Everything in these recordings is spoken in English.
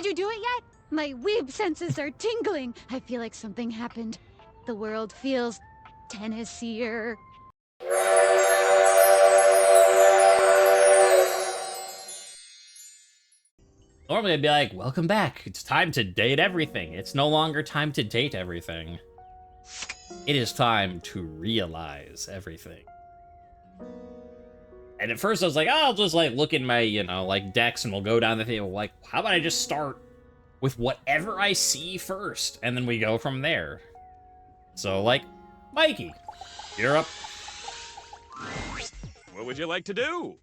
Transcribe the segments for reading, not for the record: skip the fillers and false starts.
you do it yet? My weeb senses are tingling. I feel like something happened. The world feels Tennessee-er. Normally I'd be like, welcome back. It's time to date everything. It's no longer time to date everything. It is time to realize everything. And at first I was like, oh, I'll just like look in my, like decks and we'll go down the table. Like, how about I just start with whatever I see first? And then we go from there. So like, Mikey, you're up. What would you like to do?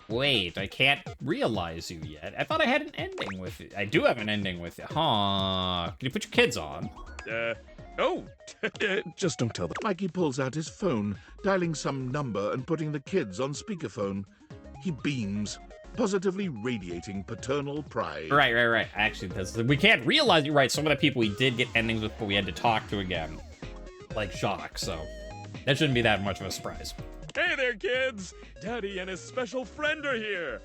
Wait, I can't realize you yet. I thought I had an ending with it. I do have an ending with it. Huh. Can you put your kids on? Oh. Just don't tell them. Mikey pulls out his phone, dialing some number and putting the kids on speakerphone. He beams, positively radiating paternal pride. Right. Actually, we can't realize you right. Some of the people we did get endings with, but we had to talk to again. Like Jacques, so that shouldn't be that much of a surprise. Hey there, kids! Daddy and his special friend are here!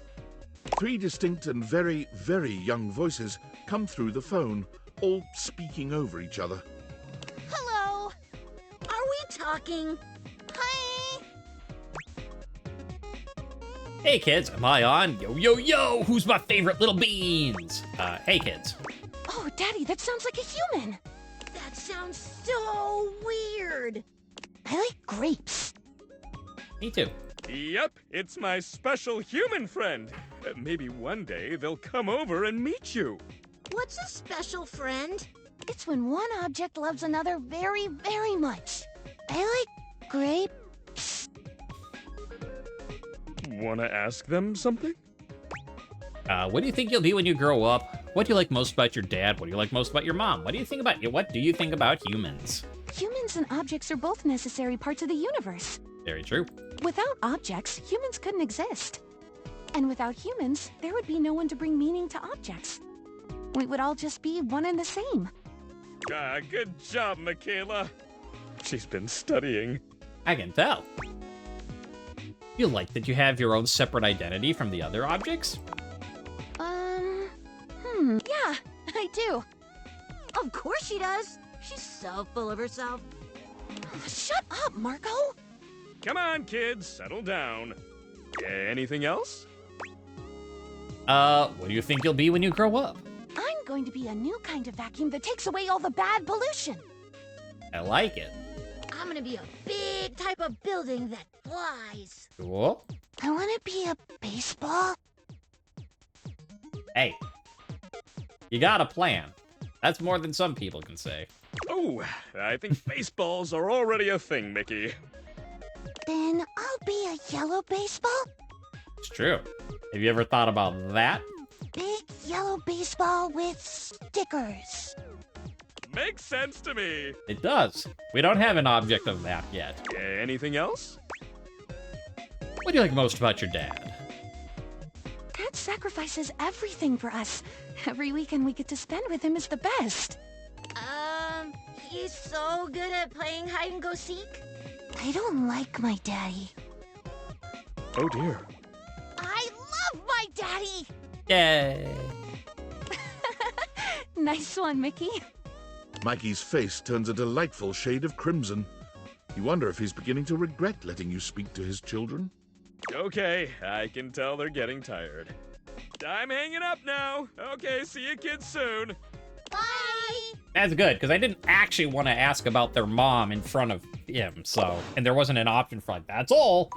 3 distinct and very, very young voices come through the phone, all speaking over each other. Hello. Are we talking? Hi. Hey kids, am I on? Yo, who's my favorite little beans? Hey kids. Oh, Daddy, that sounds like a human. That sounds so weird. I like grapes. Me too. Yep, it's my special human friend. Maybe one day they'll come over and meet you. What's a special friend? It's when one object loves another very, very much. I like grapes. Wanna ask them something? What do you think you'll be when you grow up? What do you like most about your dad? What do you like most about your mom? What do you think about humans? Humans and objects are both necessary parts of the universe. Very true. Without objects, humans couldn't exist. And without humans, there would be no one to bring meaning to objects. We would all just be one and the same. Good job, Michaela. She's been studying. I can tell. You like that you have your own separate identity from the other objects? Yeah, I do. Of course she does. She's so full of herself. Shut up, Marco. Come on, kids, settle down. Anything else? What do you think you'll be when you grow up? I'm going to be a new kind of vacuum that takes away all the bad pollution. I like it. I'm gonna be a big type of building that flies. Cool. I want to be a baseball. Hey, you got a plan. That's more than some people can say. Oh, I think baseballs are already a thing, Mickey. Then I'll be a yellow baseball. It's true. Have you ever thought about that? Big yellow baseball with stickers. Makes sense to me. It does. We don't have an object of that yet. Anything else? What do you like most about your dad? Dad sacrifices everything for us. Every weekend we get to spend with him is the best. He's so good at playing hide and go seek. I don't like my daddy. Oh dear. I love my daddy! Yay. Nice one, Mickey. Mikey's face turns a delightful shade of crimson. You wonder if he's beginning to regret letting you speak to his children. Okay, I can tell they're getting tired. I'm hanging up now. Okay, see you kids soon. Bye! That's good, because I didn't actually want to ask about their mom in front of him, and there wasn't an option for like, that's all.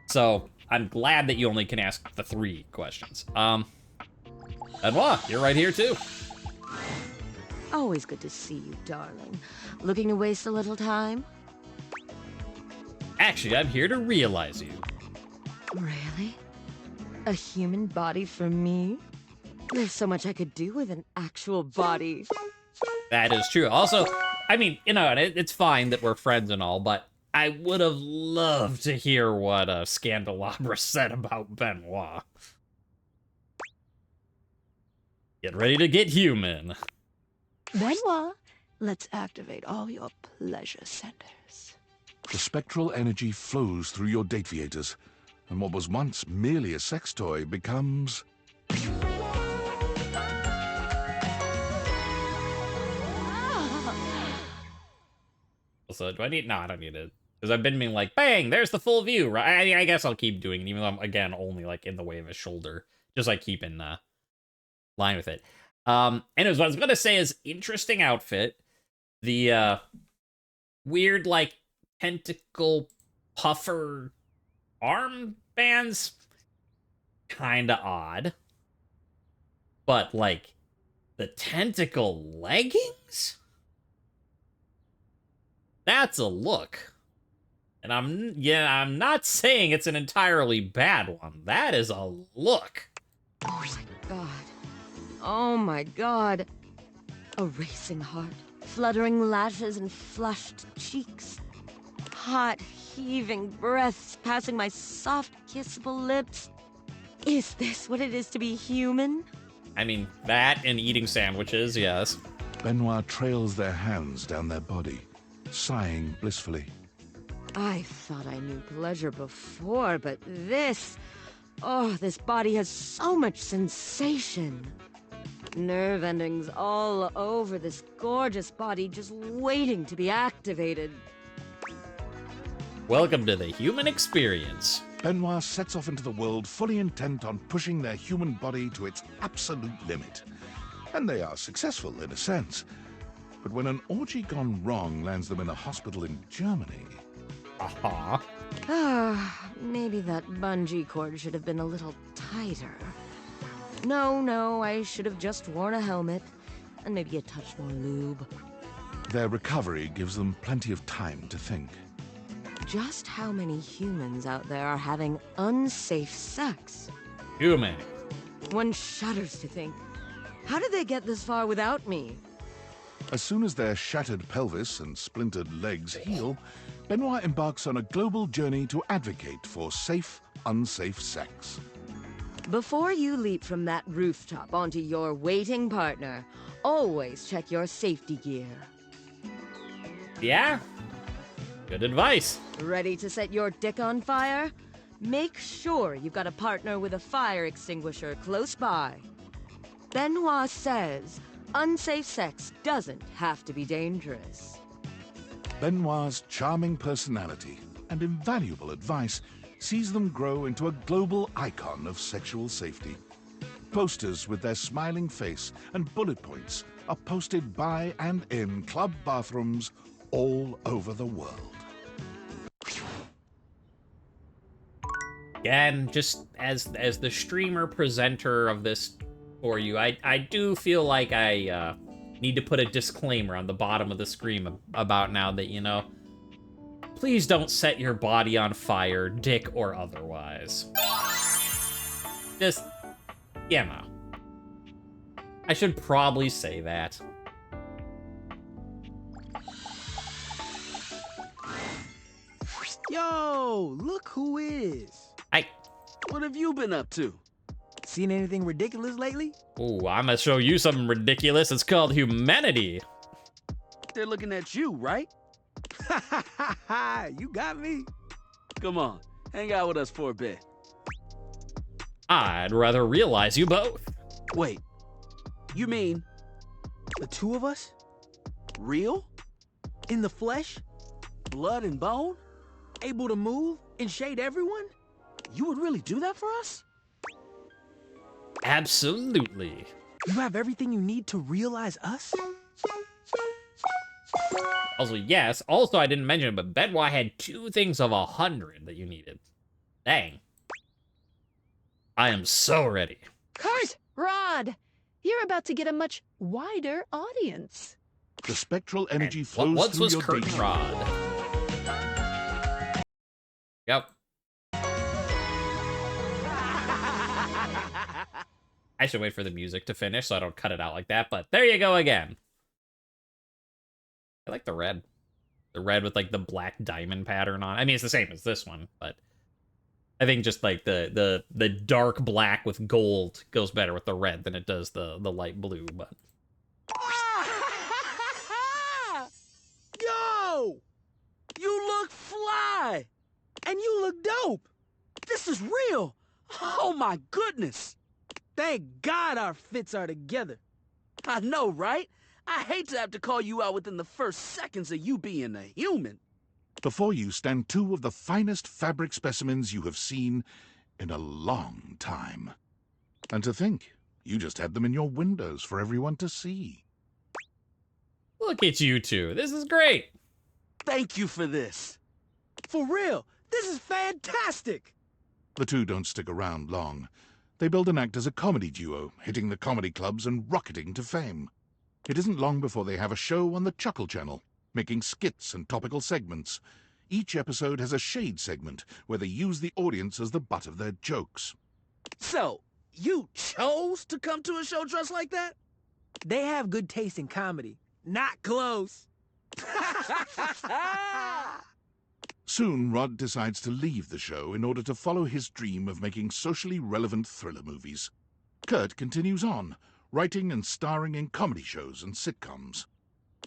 So, I'm glad that you only can ask the 3 questions. Benoit, you're right here too. Always good to see you, darling. Looking to waste a little time? Actually, I'm here to realize you. Really? A human body for me? There's so much I could do with an actual body. That is true. Also, I mean, it's fine that we're friends and all, but I would have loved to hear what Scandelabra said about Benoit. Get ready to get human. Benoit, let's activate all your pleasure centers. The spectral energy flows through your dataviators. and what was once merely a sex toy becomes... So do I need? No, I don't need it. Because I've been being like, bang, there's the full view, right? I guess I'll keep doing it, even though I'm, again, only, like, in the way of his shoulder. Just, like, keep in line with it. Anyways, what I was going to say is, interesting outfit. The, weird, like, tentacle puffer armbands. Kinda odd. But, like, the tentacle leggings? That's a look. And I'm not saying it's an entirely bad one. That is a look. Oh my god. Oh my god. A racing heart, fluttering lashes and flushed cheeks. Hot, heaving breaths passing my soft, kissable lips. Is this what it is to be human? I mean, that and eating sandwiches, yes. Benoit trails their hands down their body, sighing blissfully. I thought I knew pleasure before, but this... Oh, this body has so much sensation. Nerve endings all over this gorgeous body just waiting to be activated. Welcome to the human experience. Benoit sets off into the world fully intent on pushing their human body to its absolute limit. And they are successful in a sense. But when an orgy gone wrong lands them in a hospital in Germany... Aha. Ah, maybe that bungee cord should have been a little tighter. No, I should have just worn a helmet and maybe a touch more lube. Their recovery gives them plenty of time to think. Just how many humans out there are having unsafe sex? Too many. One shudders to think, how did they get this far without me? As soon as their shattered pelvis and splintered legs heal, Benoit embarks on a global journey to advocate for safe, unsafe sex. Before you leap from that rooftop onto your waiting partner, always check your safety gear. Yeah? Good advice. Ready to set your dick on fire? Make sure you've got a partner with a fire extinguisher close by. Benoit says, unsafe sex doesn't have to be dangerous. Benoit's charming personality and invaluable advice sees them grow into a global icon of sexual safety. Posters with their smiling face and bullet points are posted by and in club bathrooms all over the world. Again, just as the streamer presenter of this for you, I do feel like I need to put a disclaimer on the bottom of the screen about now that, you know, please don't set your body on fire, dick or otherwise. Just, you know. I should probably say that. Yo, look who is. What have you been up to? Seen anything ridiculous lately? Ooh, I'm gonna show you something ridiculous. It's called humanity. They're looking at you, right? Ha ha ha ha! You got me. Come on, hang out with us for a bit. I'd rather realize you both. Wait, you mean the two of us? Real? In the flesh? Blood and bone? Able to move and shade everyone? You would really do that for us? Absolutely. You have everything you need to realize us? Also, yes. Also, I didn't mention it, but Benoit had 2 things of 100 that you needed. Dang. I am so ready. Kurt! Rod! You're about to get a much wider audience. The spectral energy And flows what through was your Kurt data. Rod? Yep. I should wait for the music to finish so I don't cut it out like that, but there you go again. I like the red. The red with, like, the black diamond pattern on. I mean, it's the same as this one, but I think just, like, the dark black with gold goes better with the red than it does the light blue, but... Yo! You look fly! And you look dope! This is real! Oh my goodness! Thank God our fits are together. I know, right? I hate to have to call you out within the first seconds of you being a human. Before you stand two of the finest fabric specimens you have seen in a long time. And to think, you just had them in your windows for everyone to see. Look at you two. This is great. Thank you for this. For real, this is fantastic! The two don't stick around long. They build and act as a comedy duo, hitting the comedy clubs and rocketing to fame. It isn't long before they have a show on the Chuckle Channel, making skits and topical segments. Each episode has a shade segment where they use the audience as the butt of their jokes. So, you chose to come to a show dressed like that? They have good taste in comedy. Not close. Soon, Rod decides to leave the show in order to follow his dream of making socially relevant thriller movies. Kurt continues on, writing and starring in comedy shows and sitcoms.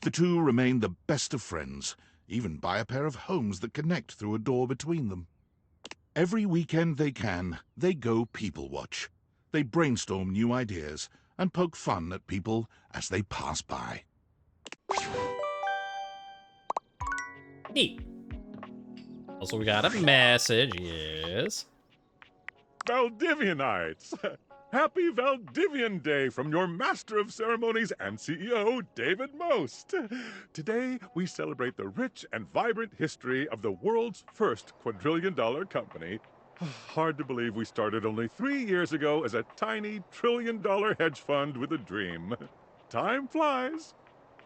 The two remain the best of friends, even buy a pair of homes that connect through a door between them. Every weekend they can, they go people watch. They brainstorm new ideas and poke fun at people as they pass by. Neat. Also, we got a message. Yes. Valdivianites! Happy Valdivian Day from your Master of Ceremonies and CEO, David Most. Today, we celebrate the rich and vibrant history of the world's first quadrillion-dollar company. Hard to believe we started only 3 years ago as a tiny trillion-dollar hedge fund with a dream. Time flies.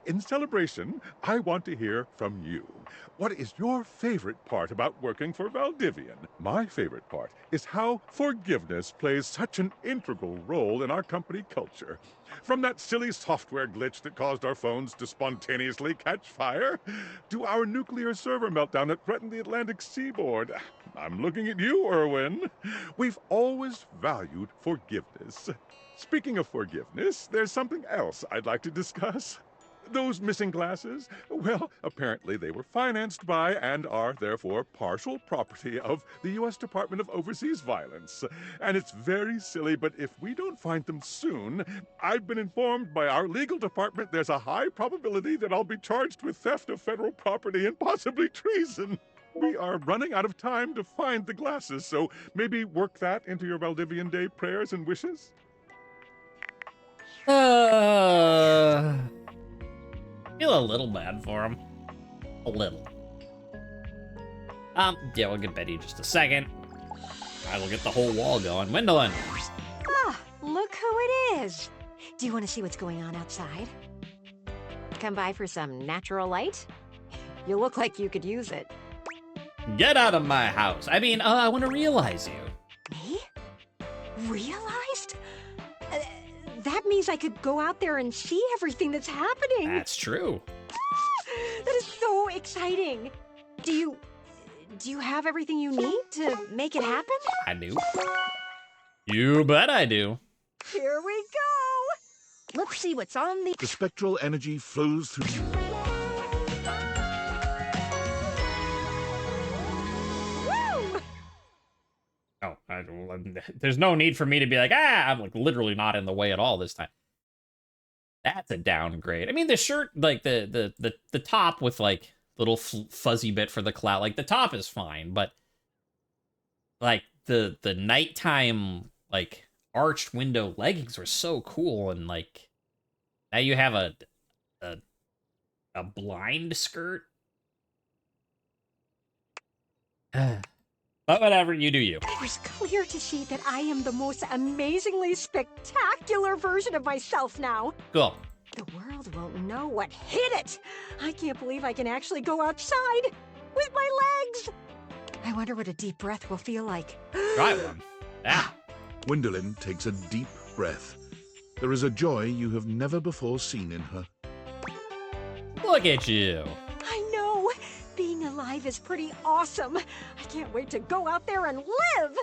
In celebration, I want to hear from you. What is your favorite part about working for Valdivian? My favorite part is how forgiveness plays such an integral role in our company culture. From that silly software glitch that caused our phones to spontaneously catch fire, to our nuclear server meltdown that threatened the Atlantic seaboard. I'm looking at you, Erwin. We've always valued forgiveness. Speaking of forgiveness, there's something else I'd like to discuss. Those missing glasses? Well, apparently they were financed by and are therefore partial property of the U.S. Department of Overseas Violence. And it's very silly, but if we don't find them soon, I've been informed by our legal department there's a high probability that I'll be charged with theft of federal property and possibly treason. We are running out of time to find the glasses, so maybe work that into your Valdivian Day prayers and wishes? Feel a little bad for him. A little. Yeah, we'll get Betty in just a second. I will get the whole wall going. Gwendolyn. Ah, look who it is. Do you want to see what's going on outside? Come by for some natural light? You look like you could use it. Get out of my house. I mean, I want to realize you. Me? Realized? That means I could go out there and see everything that's happening. That's true. That is so exciting. Do you have everything you need to make it happen? I do. You bet I do. Here we go. Let's see what's on the... The spectral energy flows through you. Woo! Oh, there's no need for me to be like, I'm like literally not in the way at all this time. That's a downgrade. I mean, the shirt, like the top with like little fuzzy bit for the clout, like the top is fine, but like the nighttime like arched window leggings were so cool, and like now you have a blind skirt. But whatever, you do you. It was clear to see that I am the most amazingly spectacular version of myself now. Cool. The world won't know what hit it. I can't believe I can actually go outside with my legs. I wonder what a deep breath will feel like. Try one. Yeah. Gwendolyn takes a deep breath. There is a joy you have never before seen in her. Look at you. I know. Being alive is pretty awesome. I can't wait to go out there and live.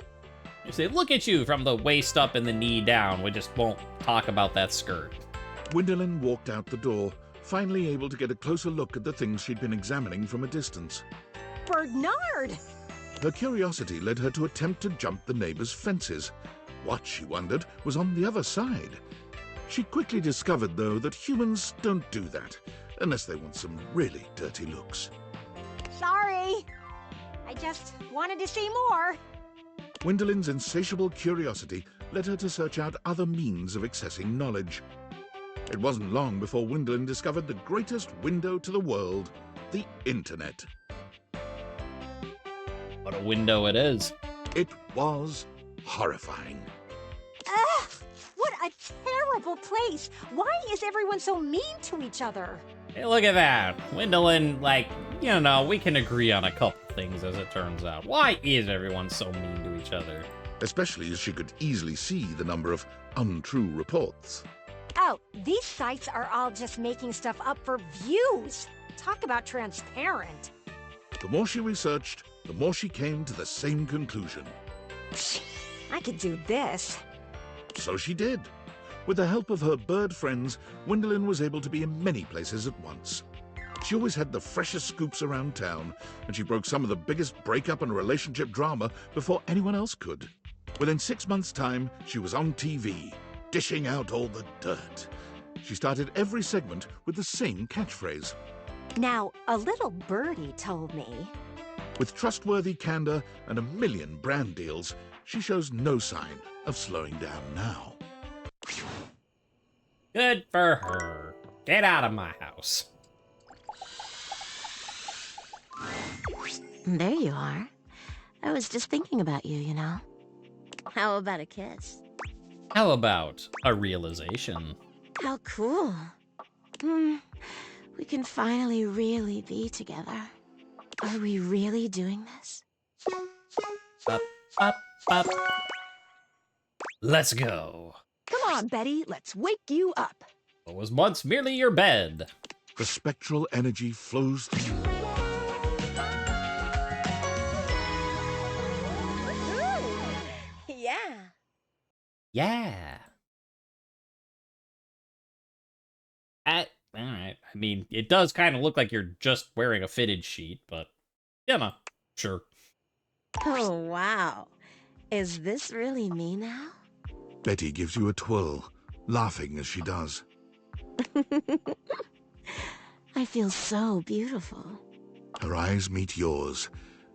You say, look at you from the waist up and the knee down. We just won't talk about that skirt. Gwendolyn walked out the door, finally able to get a closer look at the things she'd been examining from a distance. Bernard! Her curiosity led her to attempt to jump the neighbors' fences. What, she wondered, was on the other side? She quickly discovered, though, that humans don't do that, unless they want some really dirty looks. Sorry. I just wanted to see more. Gwendolyn's insatiable curiosity led her to search out other means of accessing knowledge. It wasn't long before Gwendolyn discovered the greatest window to the world, the Internet. What a window it is. It was horrifying. Ugh! What a terrible place! Why is everyone so mean to each other? Hey, look at that. Gwendolyn, like, you know, we can agree on a couple things as it turns out. Why is everyone so mean to each other? Especially as she could easily see the number of untrue reports. Oh, these sites are all just making stuff up for views. Talk about transparent. The more she researched, the more she came to the same conclusion. I could do this. So she did. With the help of her bird friends, Gwendolyn was able to be in many places at once. She always had the freshest scoops around town, and she broke some of the biggest breakup and relationship drama before anyone else could. Within 6 months' time, she was on TV, dishing out all the dirt. She started every segment with the same catchphrase. Now, a little birdie told me. With trustworthy candor and a million brand deals, she shows no sign of slowing down now. Good for her. Get out of my house. There you are. I was just thinking about you, you know. How about a kiss? How about a realization? How cool. We can finally really be together. Are we really doing this? Up, up, up. Let's go. Come on, Betty, let's wake you up. What was once merely your bed. The spectral energy flows through you. Yeah. Yeah. Alright. I mean, it does kind of look like you're just wearing a fitted sheet, but, you know, sure. Oh, wow. Is this really me now? Betty gives you a twirl, laughing as she does. I feel so beautiful. Her eyes meet yours,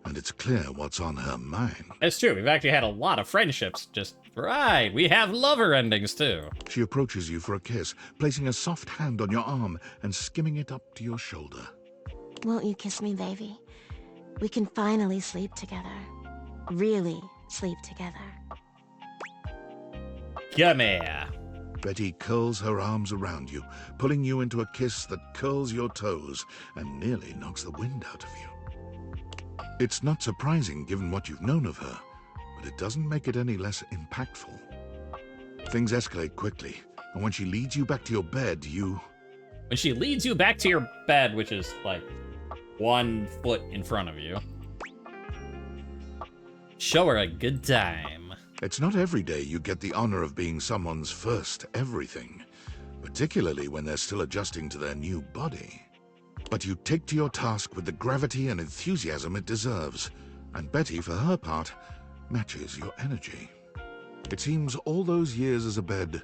and it's clear what's on her mind. It's true, we've actually had a lot of friendships, just, right, we have lover endings too. She approaches you for a kiss, placing a soft hand on your arm and skimming it up to your shoulder. Won't you kiss me, baby? We can finally sleep together. Really sleep together. Come here. Betty curls her arms around you, pulling you into a kiss that curls your toes and nearly knocks the wind out of you. It's not surprising given what you've known of her, but it doesn't make it any less impactful. Things escalate quickly, and when she leads you back to your bed, When she leads you back to your bed, which is like 1 foot in front of you, show her a good time. It's not every day you get the honor of being someone's first everything, particularly when they're still adjusting to their new body. But you take to your task with the gravity and enthusiasm it deserves, and Betty, for her part, matches your energy. It seems all those years as a bed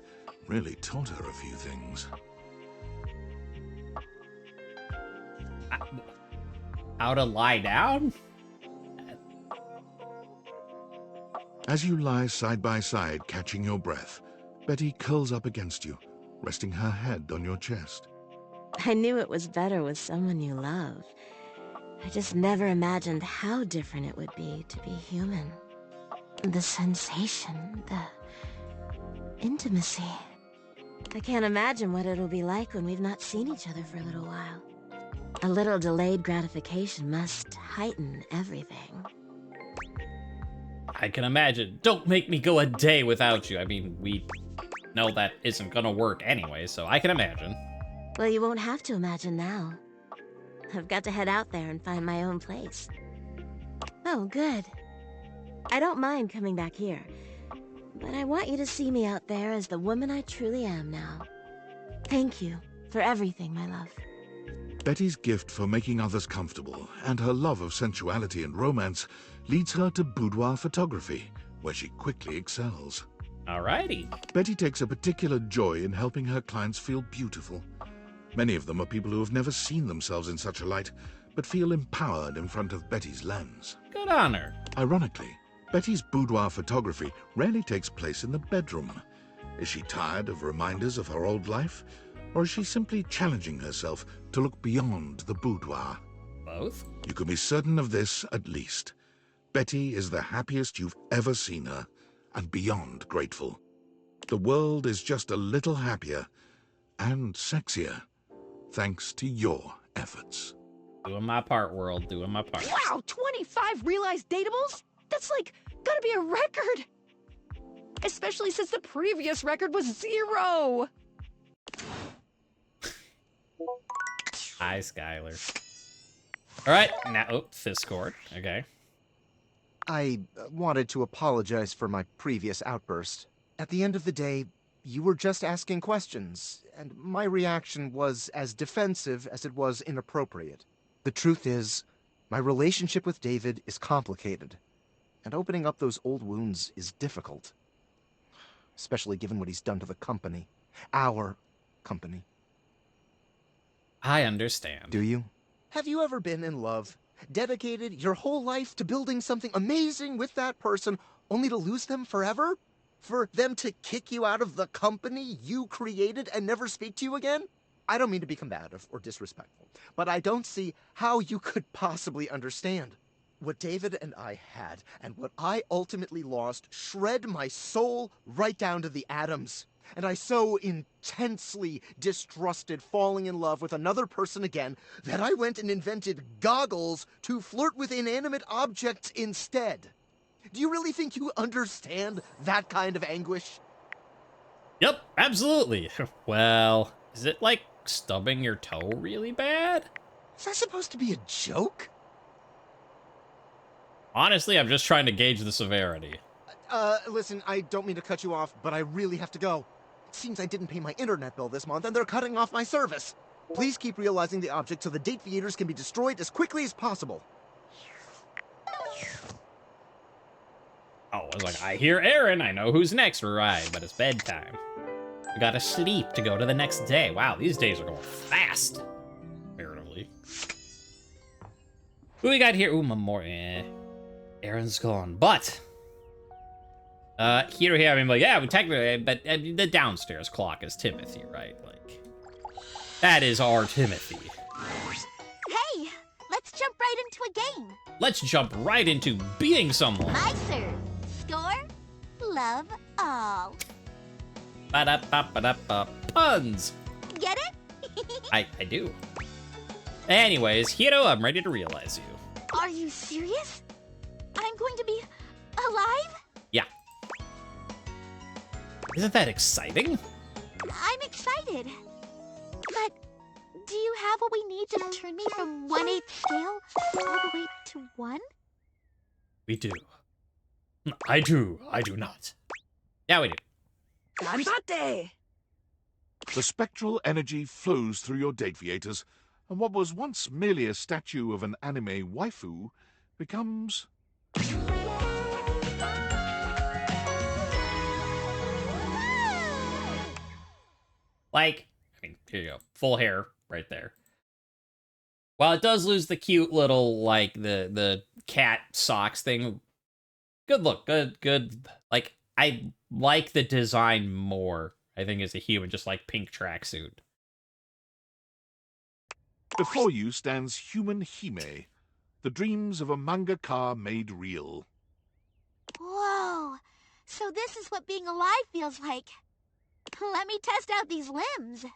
really taught her a few things. How to lie down? As you lie side by side, catching your breath, Betty curls up against you, resting her head on your chest. I knew it was better with someone you love. I just never imagined how different it would be to be human. The sensation, the intimacy. I can't imagine what it'll be like when we've not seen each other for a little while. A little delayed gratification must heighten everything. I can imagine. Don't make me go a day without you. I mean, we know that isn't gonna work anyway, so I can imagine. Well, you won't have to imagine now. I've got to head out there and find my own place. Oh, good. I don't mind coming back here, but I want you to see me out there as the woman I truly am now. Thank you for everything, my love. Betty's gift for making others comfortable and her love of sensuality and romance leads her to boudoir photography, where she quickly excels. Alrighty. Betty takes a particular joy in helping her clients feel beautiful. Many of them are people who have never seen themselves in such a light, but feel empowered in front of Betty's lens. Good on her. Ironically, Betty's boudoir photography rarely takes place in the bedroom. Is she tired of reminders of her old life? Or is she simply challenging herself to look beyond the boudoir? Both? You can be certain of this, at least. Betty is the happiest you've ever seen her, and beyond grateful. The world is just a little happier and sexier, thanks to your efforts. Doing my part, world. Doing my part. Wow, 25 realized datables? That's like, gotta be a record! Especially since the previous record was 0! Hi, Skylar. Alright, now, oh, Discord. Okay. I wanted to apologize for my previous outburst. At the end of the day, you were just asking questions, and my reaction was as defensive as it was inappropriate. The truth is, my relationship with David is complicated, and opening up those old wounds is difficult. Especially given what he's done to the company. Our company. I understand. Do you? Have you ever been in love? Dedicated your whole life to building something amazing with that person, only to lose them forever? For them to kick you out of the company you created and never speak to you again? I don't mean to be combative or disrespectful, but I don't see how you could possibly understand. What David and I had, and what I ultimately lost, shred my soul right down to the atoms. And I so intensely distrusted falling in love with another person again that I went and invented goggles to flirt with inanimate objects instead. Do you really think you understand that kind of anguish? Yep, absolutely. Well, is it like stubbing your toe really bad? Is that supposed to be a joke? Honestly, I'm just trying to gauge the severity. Listen, I don't mean to cut you off, but I really have to go. It seems I didn't pay my internet bill this month, and they're cutting off my service. Please keep realizing the object so the date theaters can be destroyed as quickly as possible. Oh, I was like, I hear Aaron. I know who's next. Right, but it's bedtime. We gotta sleep to go to the next day. Wow, these days are going fast. Comparatively. Who we got here? Ooh, Aaron's gone, but here, I mean, like, yeah, we technically, but the downstairs clock is Timothy, right? Like, that is our Timothy. Hey, let's jump right into a game. Let's jump right into beating someone. My serve. Score, love all. Ba-da-ba-ba-da-ba. Puns. Get it? I do. Anyways, Hiro, I'm ready to realize you. Are you serious? I'm going to be alive? Yeah. Isn't that exciting? I'm excited. But do you have what we need to turn me from 1/8 scale all the way to 1? We do. I do not. Yeah, we do. Ganbate! The spectral energy flows through your dataviators, and what was once merely a statue of an anime waifu becomes... Like, I mean, here you go. Full hair right there. While it does lose the cute little, like, the cat socks thing, good look, good. Like, I like the design more, I think, as a human, just like pink tracksuit. Before you stands human Hime, the dreams of a mangaka made real. Whoa, so this is what being alive feels like. Let me test out these limbs.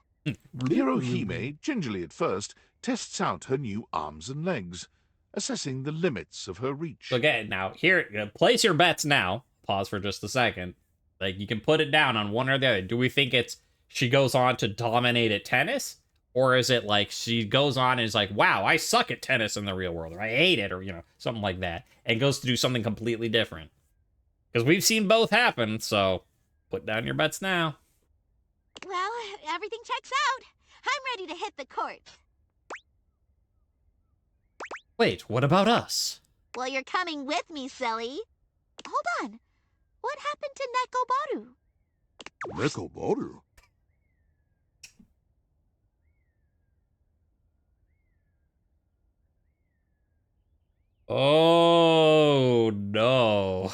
Hero Hime, gingerly at first, tests out her new arms and legs, assessing the limits of her reach. So again, now, here, place your bets now. Pause for just a second. Like, you can put it down on one or the other. Do we think it's she goes on to dominate at tennis? Or is it like she goes on and is like, wow, I suck at tennis in the real world, or I hate it, or, you know, something like that, and goes to do something completely different? Because we've seen both happen, so put down your bets now. Well, everything checks out. I'm ready to hit the court. Wait, what about us? Well, you're coming with me, silly. Hold on. What happened to Nekobaru? Nekobaru? Oh, no.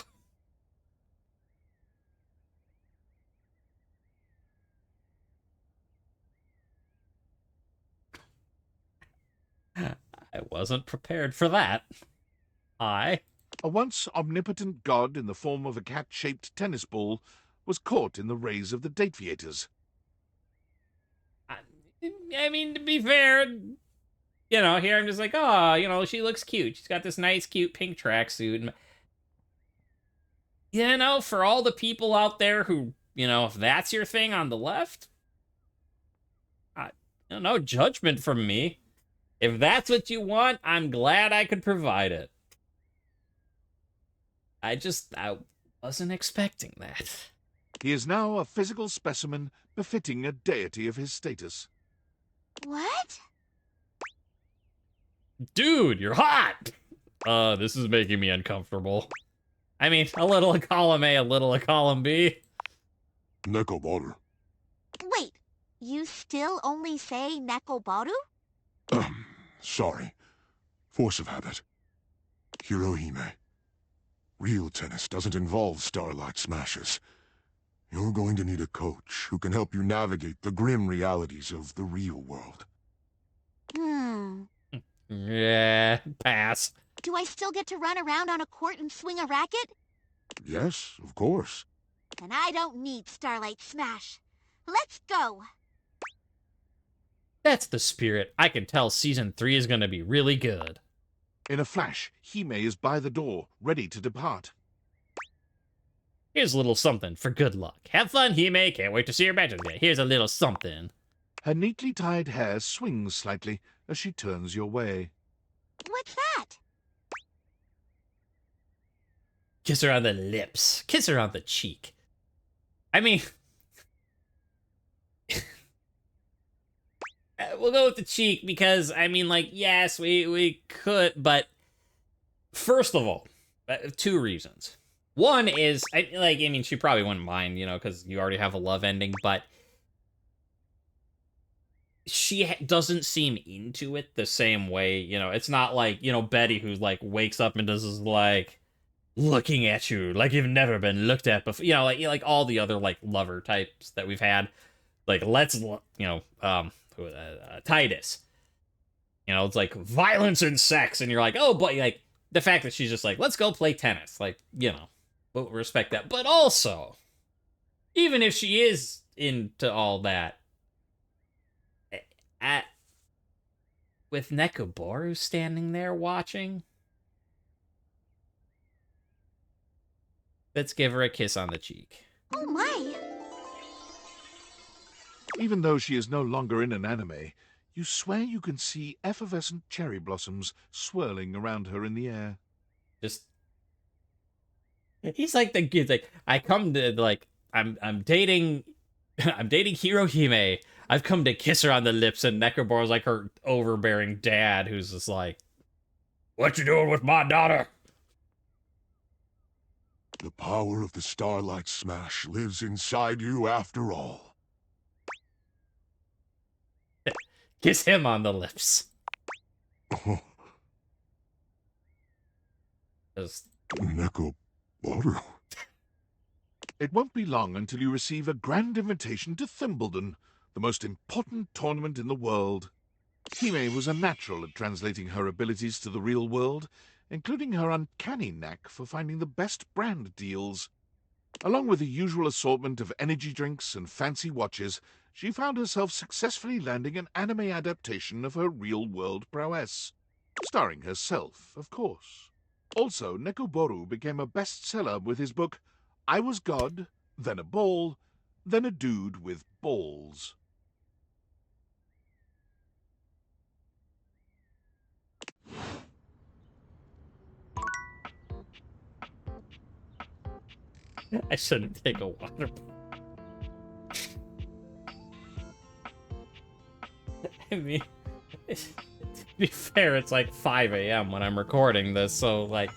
I wasn't prepared for that. A once omnipotent god in the form of a cat-shaped tennis ball was caught in the rays of the Dateviators. I mean, to be fair, you know, here I'm just like, oh, you know, she looks cute. She's got this nice, cute pink tracksuit. You know, for all the people out there who, you know, if that's your thing on the left, no judgment from me. If that's what you want, I'm glad I could provide it. I wasn't expecting that. He is now a physical specimen befitting a deity of his status. What? Dude, you're hot! This is making me uncomfortable. I mean, a little of column A, a little of column B. Nekobaru. Wait, you still only say Nekobaru? Sorry. Force of habit. Hirohime. Real tennis doesn't involve starlight smashes. You're going to need a coach who can help you navigate the grim realities of the real world. Yeah, pass. Do I still get to run around on a court and swing a racket? Yes, of course. Then I don't need Starlight Smash. Let's go! That's the spirit. I can tell Season 3 is gonna be really good. In a flash, Hime is by the door, ready to depart. Here's a little something for good luck. Have fun, Hime. Can't wait to see your matches again. Here's a little something. Her neatly tied hair swings slightly as she turns your way. What's that? Kiss her on the lips. Kiss her on the cheek. I mean... we'll go with the cheek because, I mean, like, yes, we could, but... First of all, 2 reasons. One is, I mean, she probably wouldn't mind, you know, because you already have a love ending, but... She doesn't seem into it the same way, you know, it's not like, you know, Betty who, like, wakes up and does this, like... looking at you like you've never been looked at before, you know, like all the other like lover types that we've had, like Titus, you know, it's like violence and sex, and you're like, oh, but like the fact that she's just like, let's go play tennis, like, you know, we'll respect that. But also, even if she is into all that, with Nekobaru standing there watching, let's give her a kiss on the cheek. Oh my! Even though she is no longer in an anime, you swear you can see effervescent cherry blossoms swirling around her in the air. Just... He's like the kid, like, I come to, like, I'm dating Hirohime. I've come to kiss her on the lips, and Nekobaru's like her overbearing dad who's just like, what you doing with my daughter? The power of the Starlight Smash lives inside you after all. Kiss him on the lips. Just... Nekobaru. It won't be long until you receive a grand invitation to Thimbledon, the most important tournament in the world. Hime was a natural at translating her abilities to the real world, including her uncanny knack for finding the best brand deals. Along with the usual assortment of energy drinks and fancy watches, she found herself successfully landing an anime adaptation of her real-world prowess. Starring herself, of course. Also, Nekobaru became a bestseller with his book, I Was God, Then a Ball, Then a Dude with Balls. I shouldn't take a water. I mean, be fair, it's like 5 a.m. when I'm recording this, so like,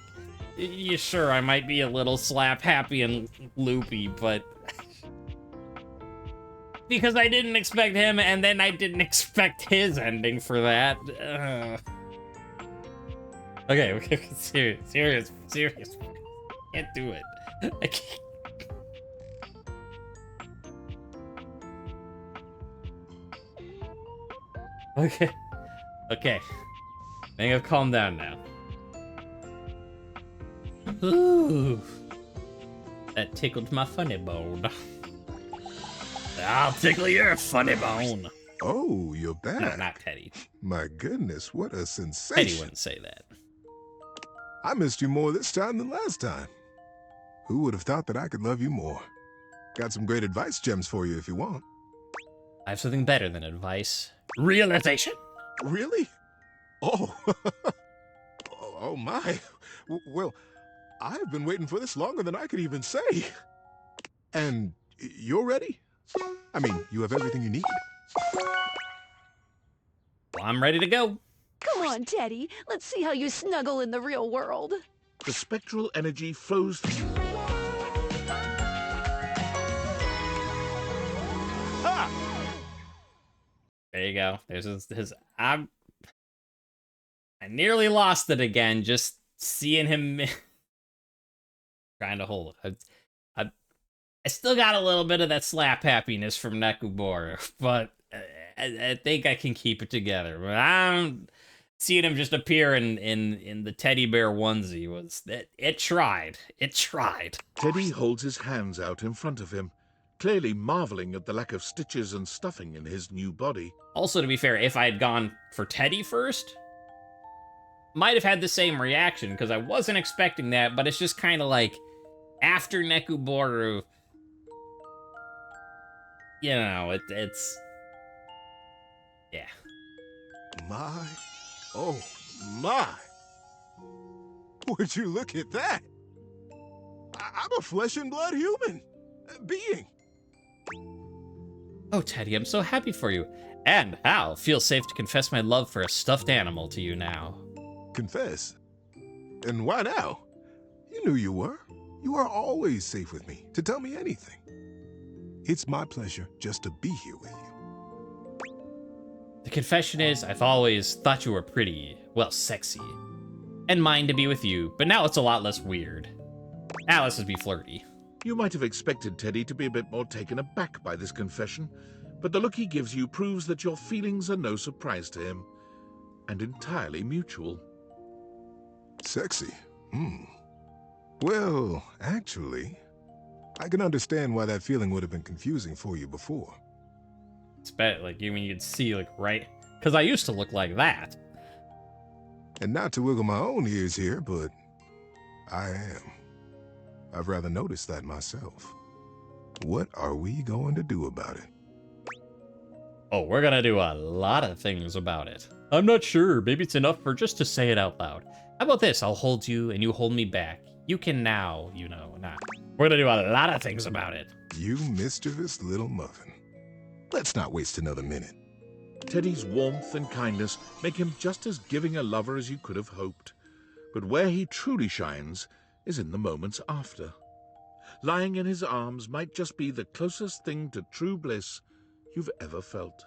yeah, sure, I might be a little slap happy and loopy, but because I didn't expect him, and then I didn't expect his ending for that. Okay, serious. Can't do it. I can't. Okay. I think I've calmed down now. Ooh. That tickled my funny bone. I'll tickle your funny bone. Oh, you're back. No, not Teddy. My goodness, what a sensation. Teddy wouldn't say that. I missed you more this time than last time. Who would have thought that I could love you more? Got some great advice gems for you if you want. I have something better than advice. Realization. Really? Oh. Oh my. Well, I've been waiting for this longer than I could even say. And you're ready? I mean, you have everything you need. Well, I'm ready to go. Come on, Teddy. Let's see how you snuggle in the real world. The spectral energy flows through. Ha! There you go. There's his I nearly lost it again, just seeing him trying to hold it. I still got a little bit of that slap happiness from Nekubora, but I think I can keep it together. But I'm seeing him just appear in the teddy bear onesie was it tried. It tried. Teddy holds his hands out in front of him, clearly marveling at the lack of stitches and stuffing in his new body. Also, to be fair, if I had gone for Teddy first, might have had the same reaction, because I wasn't expecting that, but it's just kind of like, after Nekubora, you know, it's... yeah. My, oh my. Would you look at that? I'm a flesh and blood human being. Oh, Teddy, I'm so happy for you. And I'll feel safe to confess my love for a stuffed animal to you now. Confess? And why now? You knew you were. You are always safe with me, to tell me anything. It's my pleasure just to be here with you. The confession is, I've always thought you were pretty, well, sexy. And mine to be with you, but now it's a lot less weird. Alice would be flirty. You might have expected Teddy to be a bit more taken aback by this confession, but the look he gives you proves that your feelings are no surprise to him, and entirely mutual. Sexy? Well, actually, I can understand why that feeling would have been confusing for you before. It's bad, like, you mean you'd see, like, right? Because I used to look like that. And not to wiggle my own ears here, but I am. I've rather noticed that myself. What are we going to do about it? Oh, we're gonna do a lot of things about it. I'm not sure. Maybe it's enough for just to say it out loud. How about this? I'll hold you and you hold me back. You can now, you know, not. We're gonna do a lot of things about it. You mischievous little muffin. Let's not waste another minute. Teddy's warmth and kindness make him just as giving a lover as you could have hoped. But where he truly shines is in the moments after. Lying in his arms might just be the closest thing to true bliss you've ever felt.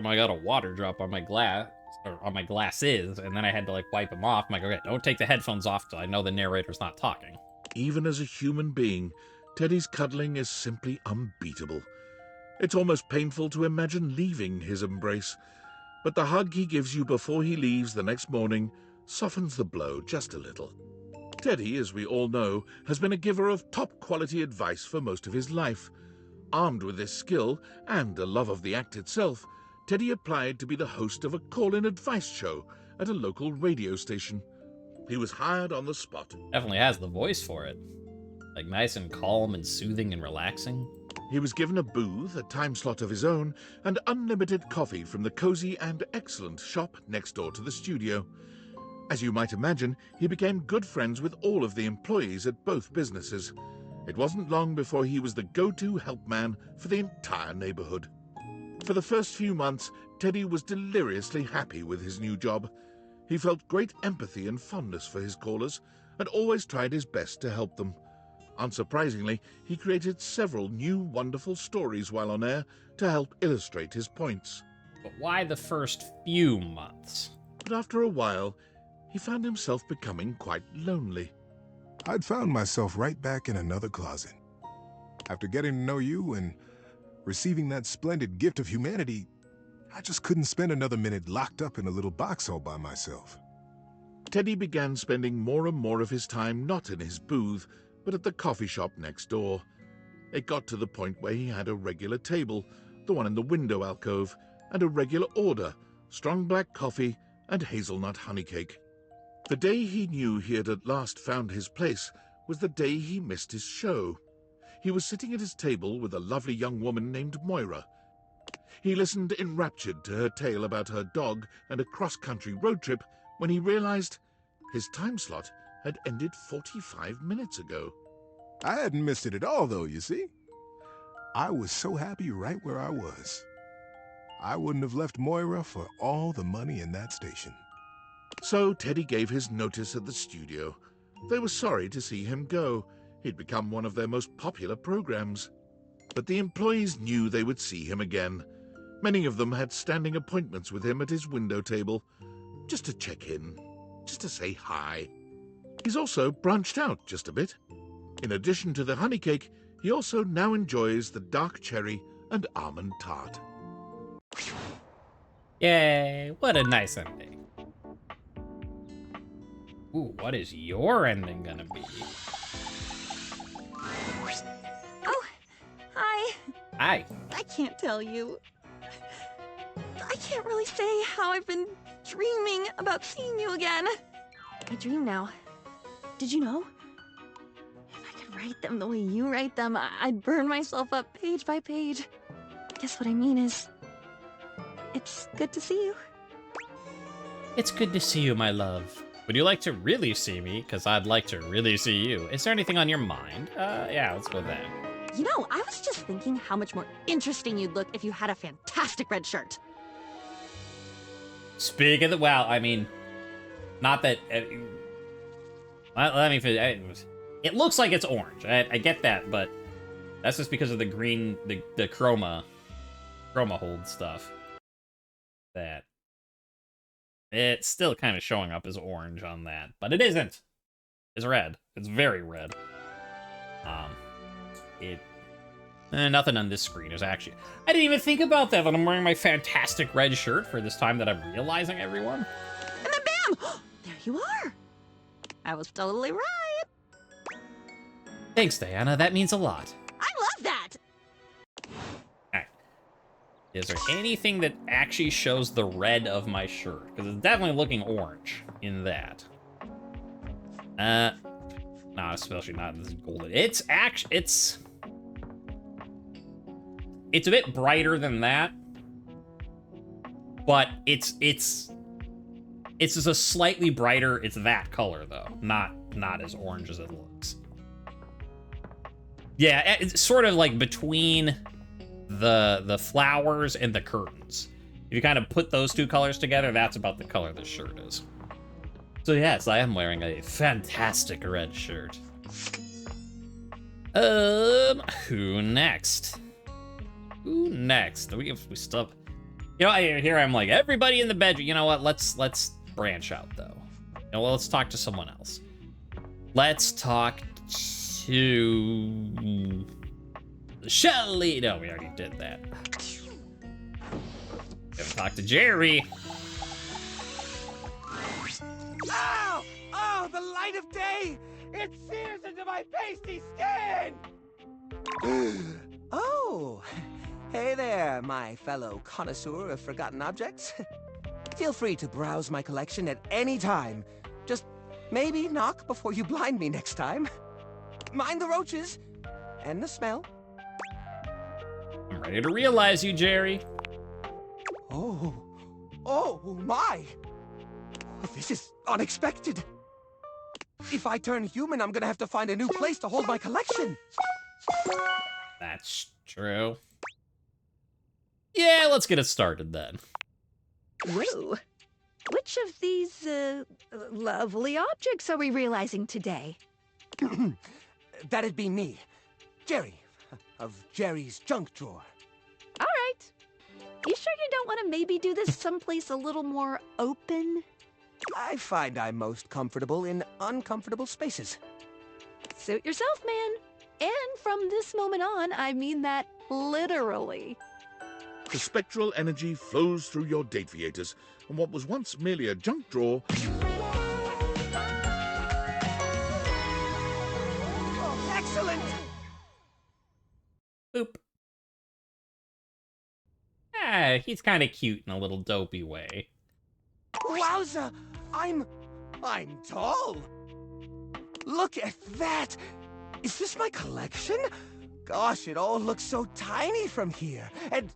I got a water drop on my glass, or on my glasses, and then I had to like wipe them off. I'm like, okay, don't take the headphones off till I know the narrator's not talking. Even as a human being, Teddy's cuddling is simply unbeatable. It's almost painful to imagine leaving his embrace, but the hug he gives you before he leaves the next morning softens the blow just a little. Teddy, as we all know, has been a giver of top-quality advice for most of his life. Armed with this skill and a love of the act itself, Teddy applied to be the host of a call-in advice show at a local radio station. He was hired on the spot. Definitely has the voice for it. Like nice and calm and soothing and relaxing. He was given a booth, a time slot of his own, and unlimited coffee from the cozy and excellent shop next door to the studio. As you might imagine, he became good friends with all of the employees at both businesses. It wasn't long before he was the go-to help man for the entire neighborhood. For the first few months, Teddy was deliriously happy with his new job. He felt great empathy and fondness for his callers, and always tried his best to help them. Unsurprisingly, he created several new wonderful stories while on air to help illustrate his points. But why the first few months? But after a while, he found himself becoming quite lonely. I'd found myself right back in another closet. After getting to know you and receiving that splendid gift of humanity, I just couldn't spend another minute locked up in a little box all by myself. Teddy began spending more and more of his time not in his booth, but at the coffee shop next door. It got to the point where he had a regular table, the one in the window alcove, and a regular order, strong black coffee and hazelnut honey cake. The day he knew he had at last found his place was the day he missed his show. He was sitting at his table with a lovely young woman named Moira. He listened enraptured to her tale about her dog and a cross-country road trip when he realized his time slot had ended 45 minutes ago. I hadn't missed it at all, though, you see. I was so happy right where I was. I wouldn't have left Moira for all the money in that station. So Teddy gave his notice at the studio. They were sorry to see him go. He'd become one of their most popular programs. But the employees knew they would see him again. Many of them had standing appointments with him at his window table, just to check in, just to say hi. He's also branched out just a bit. In addition to the honey cake, he also now enjoys the dark cherry and almond tart. Yay, what a nice ending. Ooh, what is your ending gonna be? Oh, hi. Hi. I can't tell you. I can't really say how I've been dreaming about seeing you again. I dream now. Did you know? If I could write them the way you write them, I'd burn myself up page by page. Guess what I mean is, it's good to see you. It's good to see you, my love. Would you like to really see me? Because I'd like to really see you. Is there anything on your mind? Yeah, let's go with that. You know, I was just thinking how much more interesting you'd look if you had a fantastic red shirt. Speak of the... Well, I mean... Not that... let me finish. It looks like it's orange. I get that, but... That's just because of the green... The chroma hold stuff. That... It's still kind of showing up as orange on that. But it isn't! It's red. It's very red. Nothing on this screen is actually... I didn't even think about that I'm wearing my fantastic red shirt for this time that I'm realizing, everyone. And then bam! There you are! I was totally right! Thanks, Diana. That means a lot. I love that! Alright. Is there anything that actually shows the red of my shirt? Because it's definitely looking orange in that. No, especially not in this golden. It's actually... It's a bit brighter than that, but it's just a slightly brighter. It's that color though, not as orange as it looks. Yeah, it's sort of like between the flowers and the curtains. If you kind of put those two colors together, that's about the color this shirt is. So yes, I am wearing a fantastic red shirt. Who next? Who next? We stop. You know, here I'm like, everybody in the bedroom. You know what? Let's branch out though. You know, let's talk to someone else. Let's talk to Shelly. No, we already did that. Gotta talk to Jerry. Ow! Oh, the light of day! It sears into my pasty skin! Oh, hey there, my fellow connoisseur of forgotten objects. Feel free to browse my collection at any time. Just maybe knock before you blind me next time. Mind the roaches and the smell. I'm ready to realize you, Jerry. Oh my! This is unexpected. If I turn human, I'm gonna have to find a new place to hold my collection. That's true. Yeah, let's get it started then. Whoa. Which of these, lovely objects are we realizing today? That'd be me, Jerry, of Jerry's junk drawer. All right. You sure you don't want to maybe do this someplace a little more open? I find I'm most comfortable in uncomfortable spaces. Suit yourself, man. And from this moment on, I mean that literally. The spectral energy flows through your Dateviators, and what was once merely a junk drawer Oh, excellent! Boop. Ah, he's kind of cute in a little dopey way. Wowza! I'm tall! Look at that! Is this my collection? Gosh, it all looks so tiny from here. And...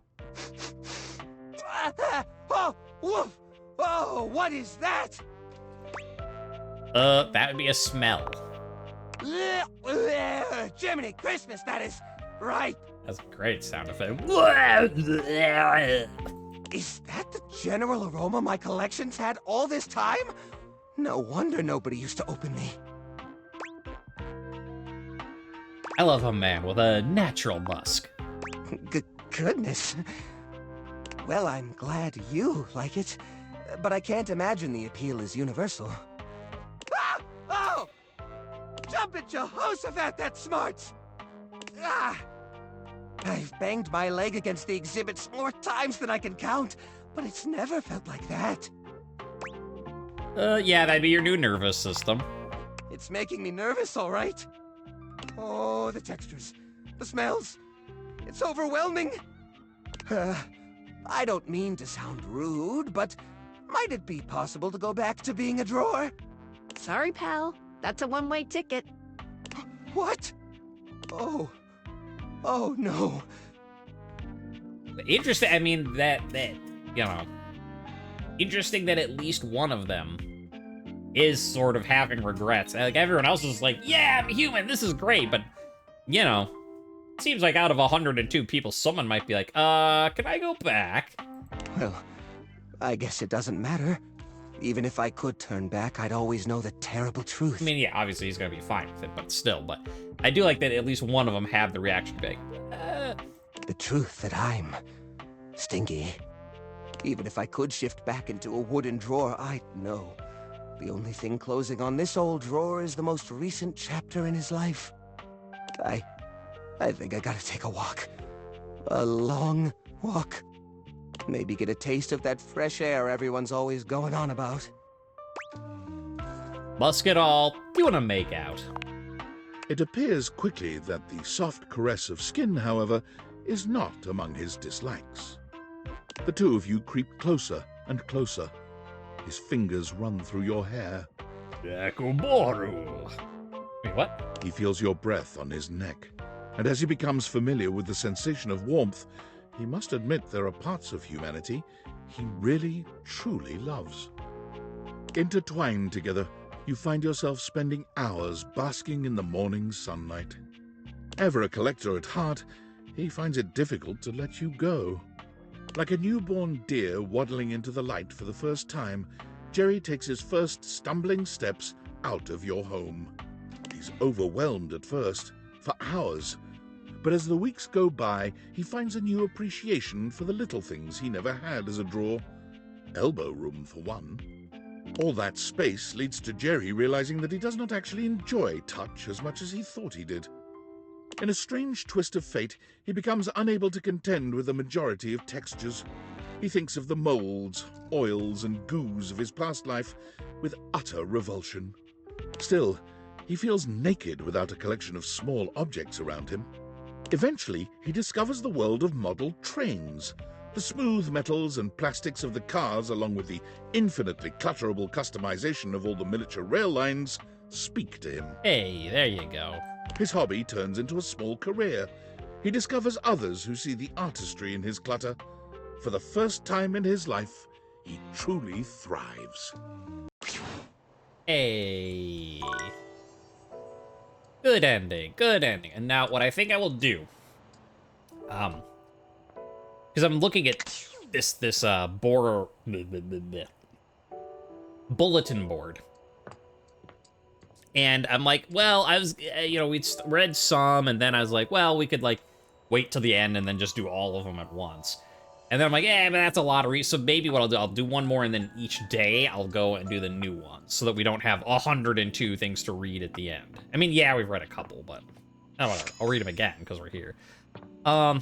oh, woof! Oh, what is that? That would be a smell. Jiminy Christmas, that is right. That's a great sound effect. Is that the general aroma my collection's had all this time? No wonder nobody used to open me. I love a man with a natural musk. Goodness. Well, I'm glad you like it, but I can't imagine the appeal is universal. Ah! Oh! Jump at Jehoshaphat, that's smart! Ah! I've banged my leg against the exhibits more times than I can count, but it's never felt like that. Yeah, that'd be your new nervous system. It's making me nervous, all right. Oh, the textures, the smells. It's overwhelming. I don't mean to sound rude, but might it be possible to go back to being a drawer? Sorry, pal. That's a one-way ticket. What? Oh. Oh, no. Interesting, I mean, that, you know, interesting that at least one of them is sort of having regrets. Like, everyone else is like, yeah, I'm human, this is great, but, you know, seems like out of 102 people, someone might be like, can I go back? Well, I guess it doesn't matter. Even if I could turn back, I'd always know the terrible truth. I mean, yeah, obviously he's gonna be fine with it, but still, but I do like that at least one of them have the reaction to be like, The truth that I'm stingy. Even if I could shift back into a wooden drawer, I'd know. The only thing closing on this old drawer is the most recent chapter in his life. I think I gotta take a walk. A long walk. Maybe get a taste of that fresh air everyone's always going on about. Musket all, you wanna make out. It appears quickly that the soft caress of skin, however, is not among his dislikes. The two of you creep closer and closer. His fingers run through your hair. Yakuboru. Wait, what? He feels your breath on his neck, and as he becomes familiar with the sensation of warmth, he must admit there are parts of humanity he really, truly loves. Intertwined together, you find yourself spending hours basking in the morning sunlight. Ever a collector at heart, he finds it difficult to let you go. Like a newborn deer waddling into the light for the first time, Jerry takes his first stumbling steps out of your home. He's overwhelmed at first, for hours. But as the weeks go by, he finds a new appreciation for the little things he never had as a drawer. Elbow room, for one. All that space leads to Jerry realizing that he does not actually enjoy touch as much as he thought he did. In a strange twist of fate, he becomes unable to contend with the majority of textures. He thinks of the molds, oils, and goos of his past life with utter revulsion. Still, he feels naked without a collection of small objects around him. Eventually, he discovers the world of model trains. The smooth metals and plastics of the cars, along with the infinitely clutterable customization of all the miniature rail lines, speak to him. Hey, there you go. His hobby turns into a small career. He discovers others who see the artistry in his clutter. For the first time in his life, he truly thrives. Hey. Good ending, good ending. And now what I think I will do, Because I'm looking at this bulletin board. And I'm like, well, I was, we'd read some, and then I was like, well, we could, like, wait till the end and then just do all of them at once. And then I'm like, but that's a lot of so maybe what I'll do one more, and then each day I'll go and do the new ones, so that we don't have 102 things to read at the end. I mean, yeah, we've read a couple, but whatever. I'll read them again, because we're here. I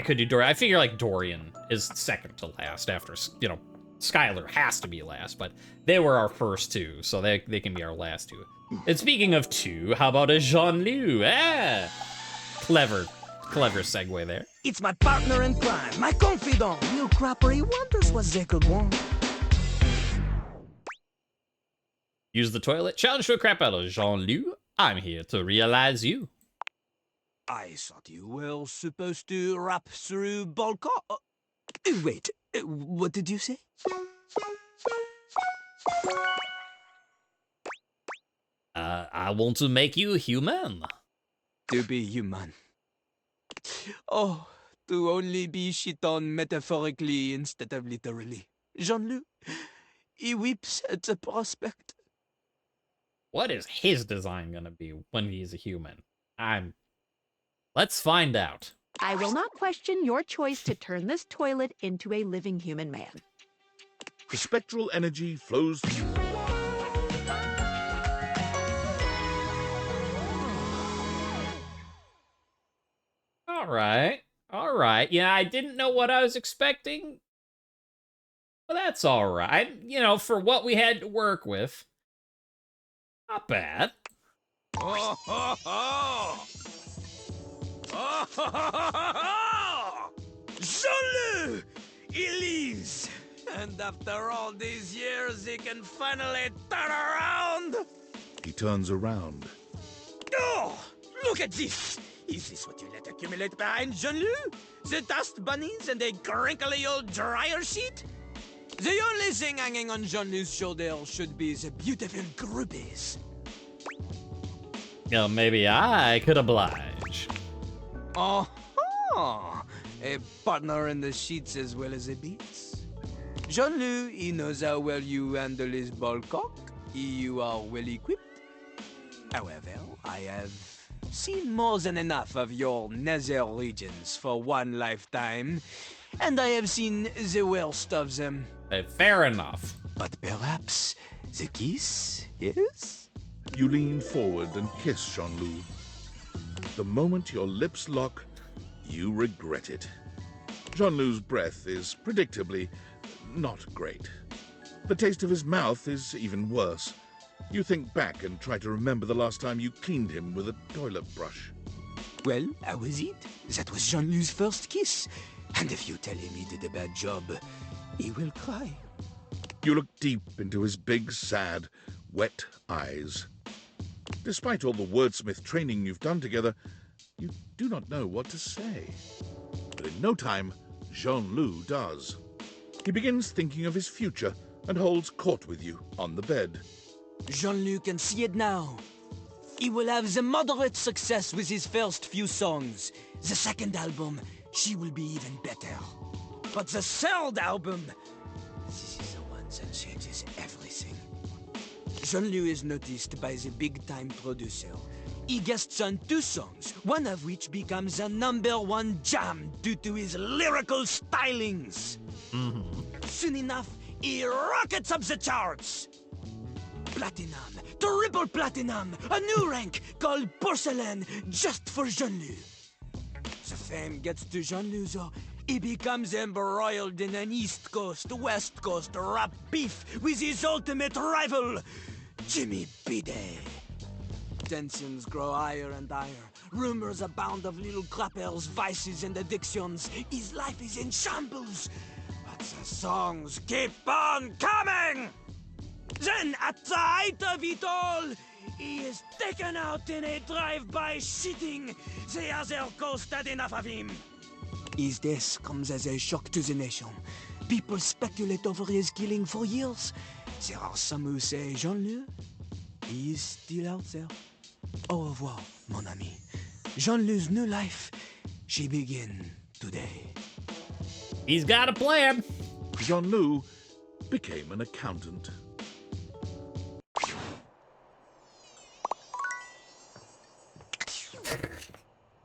could do Dorian. I figure, like, Dorian is second to last after, Skylar has to be last, but they were our first two, so they can be our last two. And speaking of two, how about a Jean-Loup? Clever segue there. It's my partner in crime, my confidant, new crapper. He wonders what they could want. Use the toilet. Challenge to a crap out of Jean-Loup. I'm here to realize you. I thought you were supposed to rap through Balkan. Wait, what did you say? I want to make you human. To be human. Oh, to only be shit on metaphorically instead of literally. Jean-Loup, he weeps at the prospect. What is his design gonna be when he's a human? Let's find out. I will not question your choice to turn this toilet into a living human man. The spectral energy flows through. All right. Yeah, I didn't know what I was expecting. But that's all right. For what we had to work with. Not bad. Oh, ho, ho. Oh, ho, ho, ho, ho. Jean-Loup! He leaves! And after all these years, he can finally turn around! He turns around. Oh! Look at this! Is this what you let accumulate behind Jean-Loup? The dust bunnies and a crinkly old dryer sheet? The only thing hanging on Jean-Loup's shoulder should be the beautiful groupies. Well, maybe I could oblige. Oh, a partner in the sheets as well as the beats. Jean-Loup, he knows how well you handle his ball cock. You are well equipped. However, I have seen more than enough of your nether regions for one lifetime, and I have seen the worst of them. Fair enough. But perhaps the kiss, yes? You lean forward and kiss Jean-Loup. The moment your lips lock, you regret it. Jean-Loup's breath is predictably not great. The taste of his mouth is even worse. You think back and try to remember the last time you cleaned him with a toilet brush. Well, how was it? That was Jean-Loup's first kiss. And if you tell him he did a bad job, he will cry. You look deep into his big, sad, wet eyes. Despite all the wordsmith training you've done together, you do not know what to say. But in no time, Jean-Loup does. He begins thinking of his future and holds court with you on the bed. Jean-Loup can see it now. He will have the moderate success with his first few songs. The second album, she will be even better. But the third album, this is the one that changes everything. Jean-Loup is noticed by the big-time producer. He guests on 2 songs, one of which becomes a #1 jam due to his lyrical stylings. Soon enough, he rockets up the charts. Platinum, triple platinum, a new rank called porcelain just for Jean-Loup. The fame gets to Jean-Loup, though. He becomes embroiled in an East Coast, West Coast rap beef with his ultimate rival, Jimmy B-Day. Tensions grow higher and higher. Rumors abound of little Crapper's vices and addictions. His life is in shambles. But the songs keep on coming! Then, at the height of it all, he is taken out in a drive-by shitting. The other coast had enough of him. His death comes as a shock to the nation. People speculate over his killing for years. There are some who say Jean-Loup, he is still out there. Au revoir, mon ami. Jean-Loup's new life, she begin today. He's got a plan. Jean-Loup became an accountant.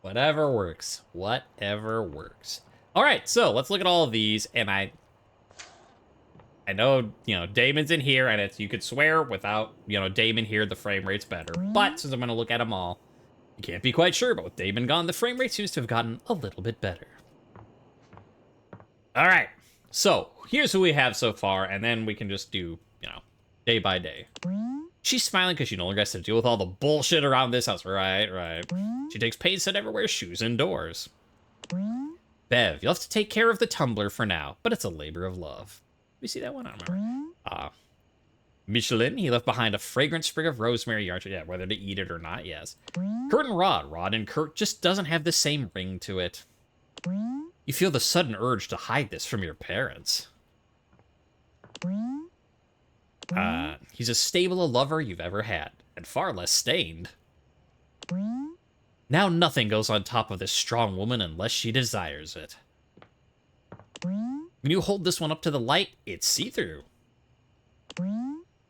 Whatever works. Whatever works. All right, so let's look at all of these, and I know, Damon's in here, and you could swear without, Damon here, the frame rate's better. But since I'm going to look at them all, you can't be quite sure, but with Damon gone, the frame rate seems to have gotten a little bit better. All right, so here's who we have so far, and then we can just do, day by day. She's smiling because she no longer has to deal with all the bullshit around this house. Right. She takes pains to never wear shoes indoors. Bev, you'll have to take care of the tumbler for now, but it's a labor of love. We see that one? I don't remember. Michelin, he left behind a fragrant sprig of rosemary yarn. Yeah, whether to eat it or not, yes. Kurt and Rod. Rod and Kurt just doesn't have the same ring to it. You feel the sudden urge to hide this from your parents. He's as stable a lover you've ever had, and far less stained. Now nothing goes on top of this strong woman unless she desires it. When you hold this one up to the light, it's see-through.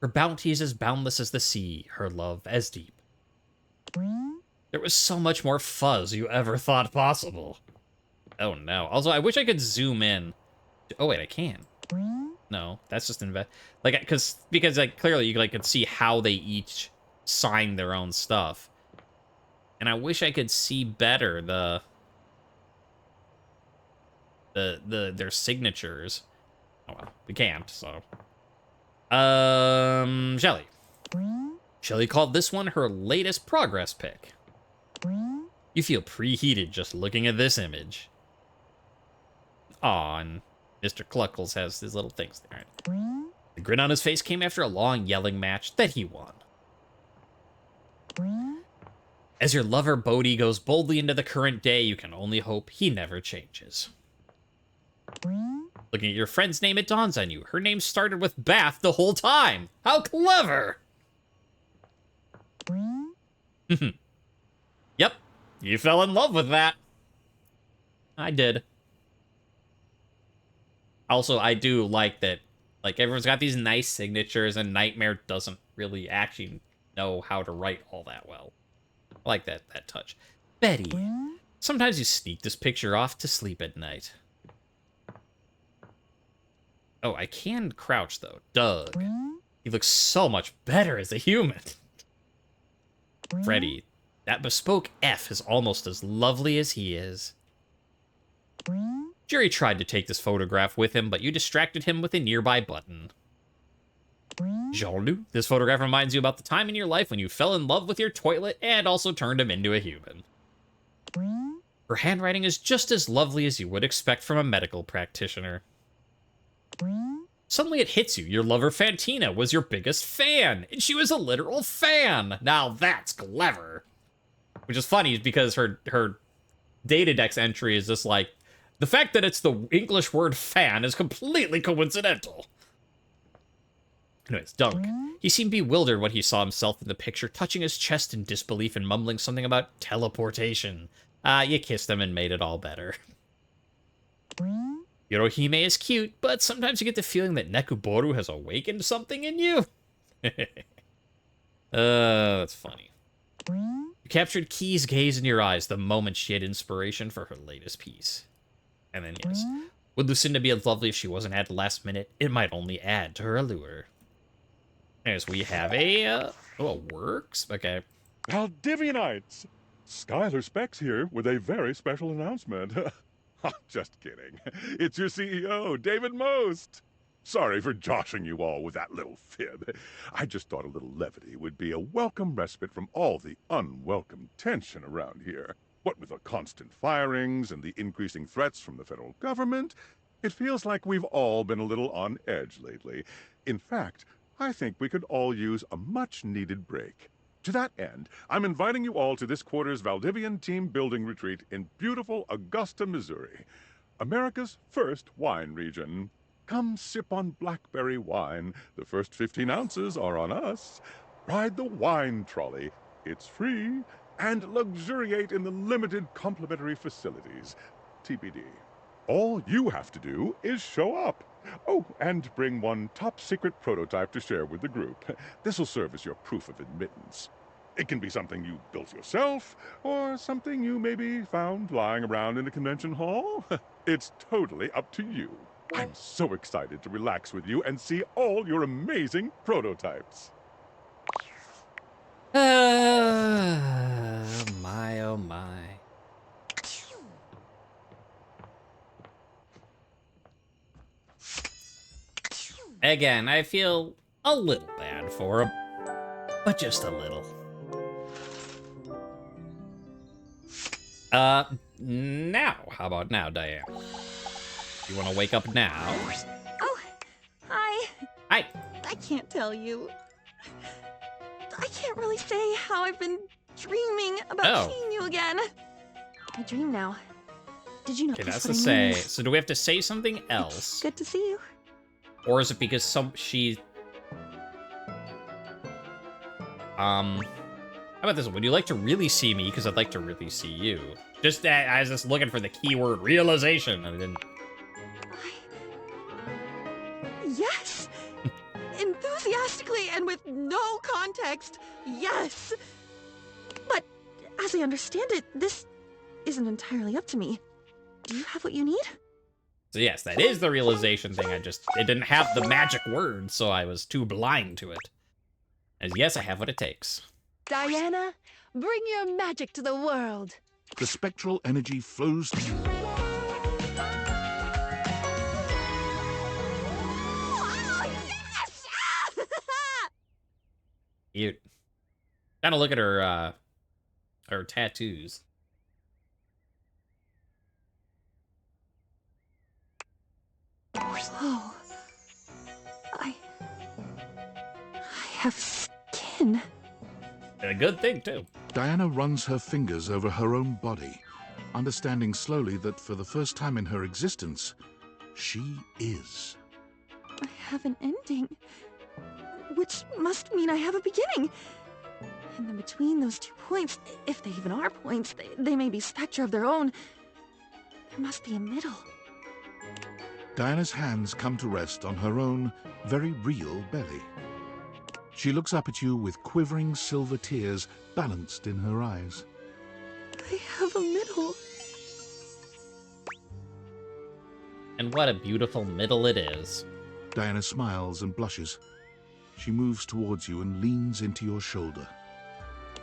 Her bounty is as boundless as the sea, her love as deep. There was so much more fuzz you ever thought possible. Oh no. Also, I wish I could zoom in. Oh wait, I can. No, that's just because clearly you could see how they each sign their own stuff. And I wish I could see better their signatures. Oh well, we can't, so. Shelly. Shelly called this one her latest progress pic. You feel preheated just looking at this image. Aw, and Mr. Cluckles has his little things there. The grin on his face came after a long yelling match that he won. As your lover Bodhi goes boldly into the current day, you can only hope he never changes. Looking at your friend's name, it dawns on you. Her name started with Bath the whole time. How clever! Yep, you fell in love with that. I did. Also, I do like that, everyone's got these nice signatures, and Nightmare doesn't really actually know how to write all that well. I like that touch. Betty, sometimes you sneak this picture off to sleep at night. Oh, I can crouch, though. Doug. He looks so much better as a human. Freddy, that bespoke F is almost as lovely as he is. Jerry tried to take this photograph with him, but you distracted him with a nearby button. Jean-Loup, this photograph reminds you about the time in your life when you fell in love with your toilet and also turned him into a human. Her handwriting is just as lovely as you would expect from a medical practitioner. Suddenly it hits you, your lover Fantina was your biggest fan, and she was a literal fan. Now that's clever. Which is funny because her Datadex entry is just like, the fact that it's the English word fan is completely coincidental. Anyways, Dunk. He seemed bewildered when he saw himself in the picture, touching his chest in disbelief and mumbling something about teleportation. You kissed him and made it all better. Yorohime is cute, but sometimes you get the feeling that Nekuboru has awakened something in you. That's funny. You captured Key's gaze in your eyes the moment she had inspiration for her latest piece. And then, yes, would Lucinda be as lovely if she wasn't at the last minute? It might only add to her allure. As we have a, it works? Okay. Valdivianites! Skylar Specs here with a very special announcement. Just kidding. It's your CEO, David Most. Sorry for joshing you all with that little fib. I just thought a little levity would be a welcome respite from all the unwelcome tension around here. What with the constant firings and the increasing threats from the federal government, it feels like we've all been a little on edge lately. In fact, I think we could all use a much-needed break. To that end, I'm inviting you all to this quarter's Valdivian team building retreat in beautiful Augusta, Missouri, America's first wine region. Come sip on blackberry wine. The first 15 ounces are on us. Ride the wine trolley. It's free. And luxuriate in the limited complimentary facilities. TBD. All you have to do is show up. Oh, and bring one top-secret prototype to share with the group. This'll serve as your proof of admittance. It can be something you built yourself, or something you maybe found lying around in a convention hall. It's totally up to you. I'm so excited to relax with you and see all your amazing prototypes. My, oh my. Again, I feel a little bad for him, but just a little. Now, how about now, Diane? You want to wake up now? Oh, hi. Hi. I can't tell you. I can't really say how I've been dreaming about seeing you again. I dream now. Did you know? Okay, that's to say. So do we have to say something else? Good to see you. Or is it because how about this one? Would you like to really see me? Because I'd like to really see you. Just I was just looking for the keyword realization, and I didn't. Yes! Enthusiastically and with no context, yes! But as I understand it, this isn't entirely up to me. Do you have what you need? So yes, that is the realization thing. It didn't have the magic word, so I was too blind to it. As yes, I have what it takes. Diana, bring your magic to the world. The spectral energy flows to you. Cute. Kind of look at her tattoos. Oh, I have skin. A good thing, too. Diana runs her fingers over her own body, understanding slowly that for the first time in her existence, she is. I have an ending, which must mean I have a beginning. And then between those 2 points, if they even are points, they may be spectra of their own, there must be a middle. Diana's hands come to rest on her own, very real belly. She looks up at you with quivering silver tears balanced in her eyes. I have a middle. And what a beautiful middle it is. Diana smiles and blushes. She moves towards you and leans into your shoulder.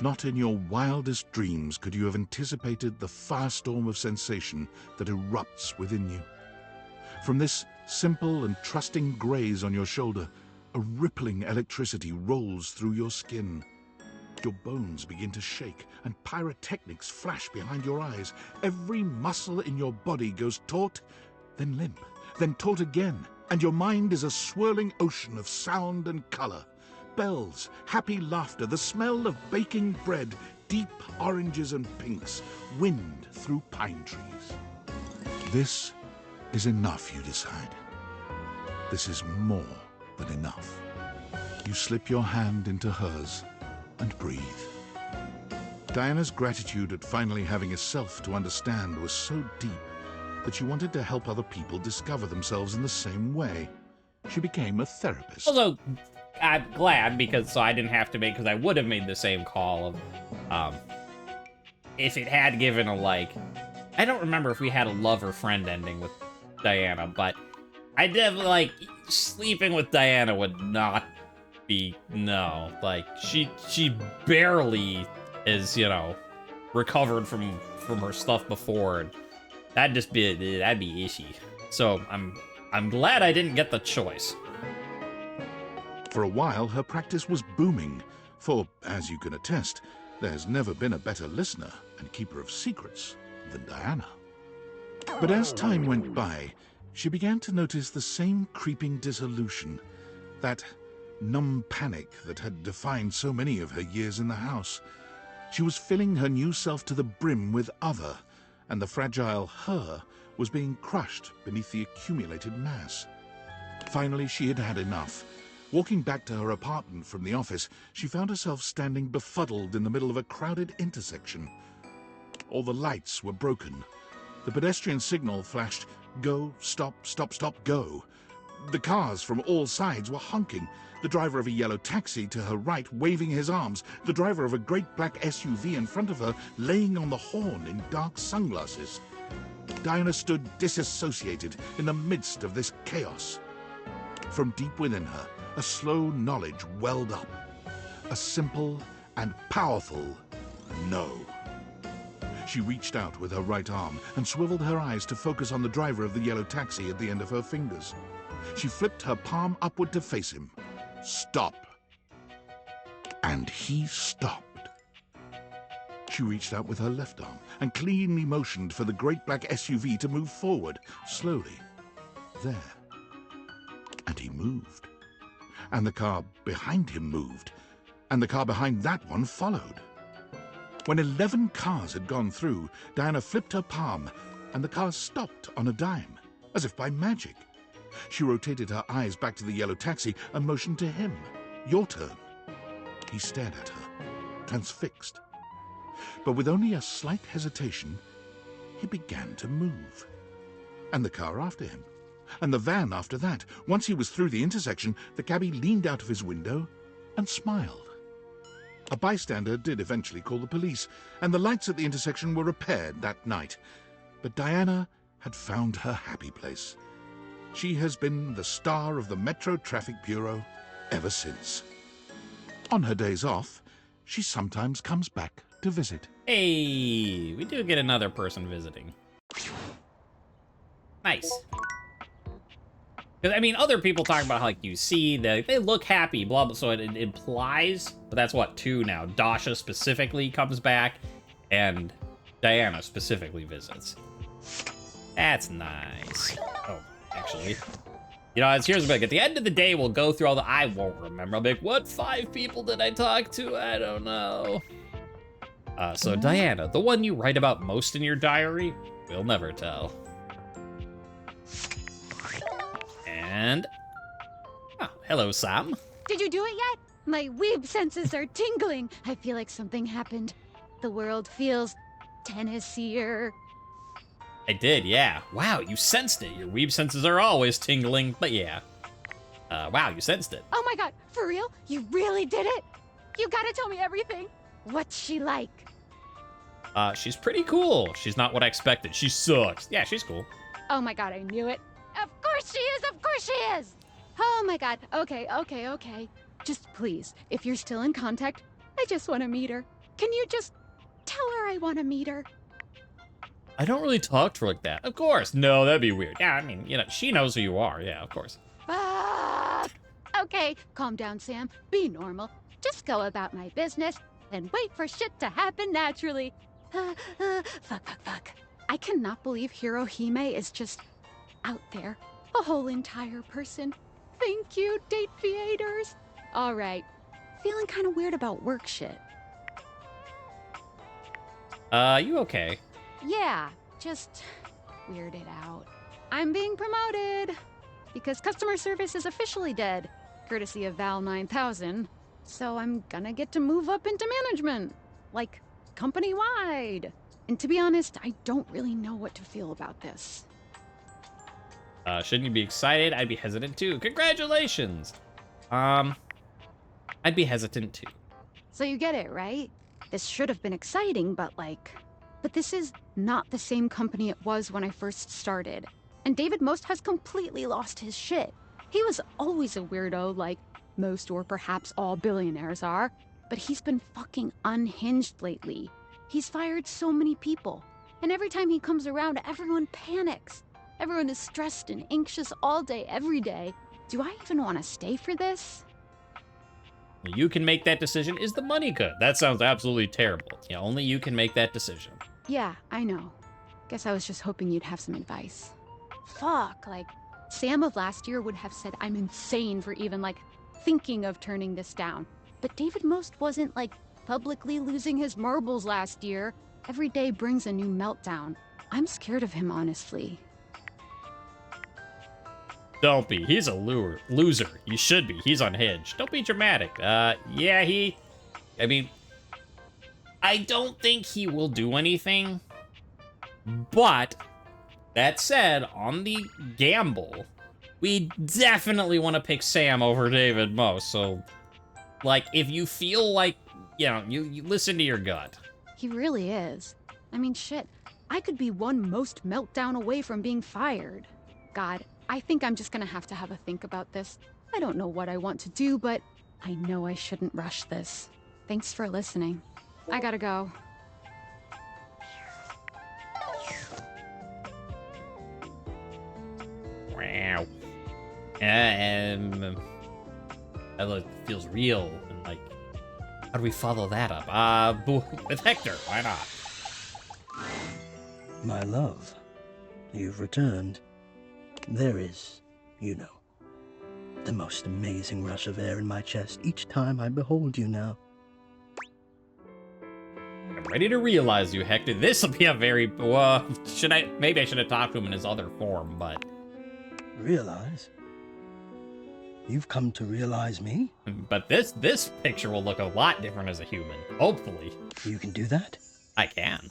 Not in your wildest dreams could you have anticipated the firestorm of sensation that erupts within you. From this simple and trusting graze on your shoulder, a rippling electricity rolls through your skin. Your bones begin to shake, and pyrotechnics flash behind your eyes. Every muscle in your body goes taut, then limp, then taut again, and your mind is a swirling ocean of sound and color. Bells, happy laughter, the smell of baking bread, deep oranges and pinks, wind through pine trees. This is enough, you decide. This is more than enough. You slip your hand into hers and breathe. Diana's gratitude at finally having a self to understand was so deep that she wanted to help other people discover themselves in the same way. She became a therapist. Although, I'm glad because I didn't have to make, because I would have made the same call of, if it had given a, like, I don't remember if we had a love or friend ending with Diana, but I definitely, like, sleeping with Diana would not be, no, like, she barely is, you know, recovered from her stuff before, and that'd be ishy. So I'm glad I didn't get the choice. For a while, her practice was booming, for, as you can attest, there's never been a better listener and keeper of secrets than Diana. But as time went by, she began to notice the same creeping dissolution, that numb panic that had defined so many of her years in the house. She was filling her new self to the brim with other, and the fragile her was being crushed beneath the accumulated mass. Finally, she had had enough. Walking back to her apartment from the office, she found herself standing befuddled in the middle of a crowded intersection. All the lights were broken. The pedestrian signal flashed, "Go, stop, stop, stop, go." The cars from all sides were honking. The driver of a yellow taxi to her right waving his arms. The driver of a great black SUV in front of her laying on the horn in dark sunglasses. Diana stood disassociated in the midst of this chaos. From deep within her, a slow knowledge welled up. A simple and powerful no. She reached out with her right arm and swiveled her eyes to focus on the driver of the yellow taxi at the end of her fingers. She flipped her palm upward to face him. Stop. And he stopped. She reached out with her left arm and cleanly motioned for the great black SUV to move forward, slowly. There. And he moved. And the car behind him moved. And the car behind that one followed. When 11 cars had gone through, Diana flipped her palm, and the car stopped on a dime, as if by magic. She rotated her eyes back to the yellow taxi and motioned to him. Your turn. He stared at her, transfixed. But with only a slight hesitation, he began to move. And the car after him. And the van after that. Once he was through the intersection, the cabbie leaned out of his window and smiled. A bystander did eventually call the police, and the lights at the intersection were repaired that night. But Diana had found her happy place. She has been the star of the Metro Traffic Bureau ever since. On her days off, she sometimes comes back to visit. Hey, we do get another person visiting. Nice. Because, I mean, other people talk about how, like, you see that they look happy, blah, blah, so it implies, but that's what, 2 now. Dasha specifically comes back, and Diana specifically visits. That's nice. Oh, actually. You know, here's the big. At the end of the day, we'll go through all the... I won't remember. I'll be like, what 5 people did I talk to? I don't know. So Diana, the one you write about most in your diary, we'll never tell. And... oh, hello, Sam. Did you do it yet? My weeb senses are tingling. I feel like something happened. The world feels Tennessee-er. I did, yeah. Wow, you sensed it. Your weeb senses are always tingling, but yeah. Wow, you sensed it. Oh my god, for real? You really did it? You gotta tell me everything. What's she like? She's pretty cool. She's not what I expected. She sucks. Yeah, she's cool. Oh my god, I knew it. Of course she is, of course she is! Oh my god, okay. Just please, if you're still in contact, I just want to meet her. Can you just tell her I want to meet her? I don't really talk to her like that. Of course. No, that'd be weird. Yeah, I mean, you know, she knows who you are. Yeah, of course. Fuck! Okay, calm down, Sam. Be normal. Just go about my business and wait for shit to happen naturally. Fuck. I cannot believe Hirohime is just out there. A whole entire person. Thank you, date creators. All right. Feeling kind of weird about work shit. You okay? Yeah, just weirded out. I'm being promoted because customer service is officially dead, courtesy of Val 9000. So I'm gonna get to move up into management, like company-wide. And to be honest, I don't really know what to feel about this. Shouldn't you be excited? I'd be hesitant too. Congratulations! I'd be hesitant too. So you get it, right? This should have been exciting, but this is not the same company it was when I first started. And David Most has completely lost his shit. He was always a weirdo, like most or perhaps all billionaires are, but he's been fucking unhinged lately. He's fired so many people, and every time he comes around, everyone panics. Everyone is stressed and anxious all day, every day. Do I even want to stay for this? You can make that decision. Is the money good? That sounds absolutely terrible. Yeah, only you can make that decision. Yeah, I know. Guess I was just hoping you'd have some advice. Fuck, Sam of last year would have said I'm insane for even, thinking of turning this down. But David Most wasn't, publicly losing his marbles last year. Every day brings a new meltdown. I'm scared of him, honestly. Don't be. He's a loser. You should be. He's unhinged. Don't be dramatic. Yeah, I mean, I don't think he will do anything, but That said, on the gamble, we definitely want to pick Sam over David most. So, like, if you feel like, you know, you listen to your gut. He really is. I mean, shit. I could be one most meltdown away from being fired. God, I think I'm just gonna have to think about this. I don't know what I want to do, but I know I shouldn't rush this. Thanks for listening. I gotta go. Wow. That feels real. And, like, how do we follow that up? With Hector, why not? My love, you've returned. There is, you know, the most amazing rush of air in my chest each time I behold you now. I'm ready to realize you, Hector. This'll be a very, maybe I should have talked to him in his other form, but... Realize? You've come to realize me? But this picture will look a lot different as a human, hopefully. You can do that? I can.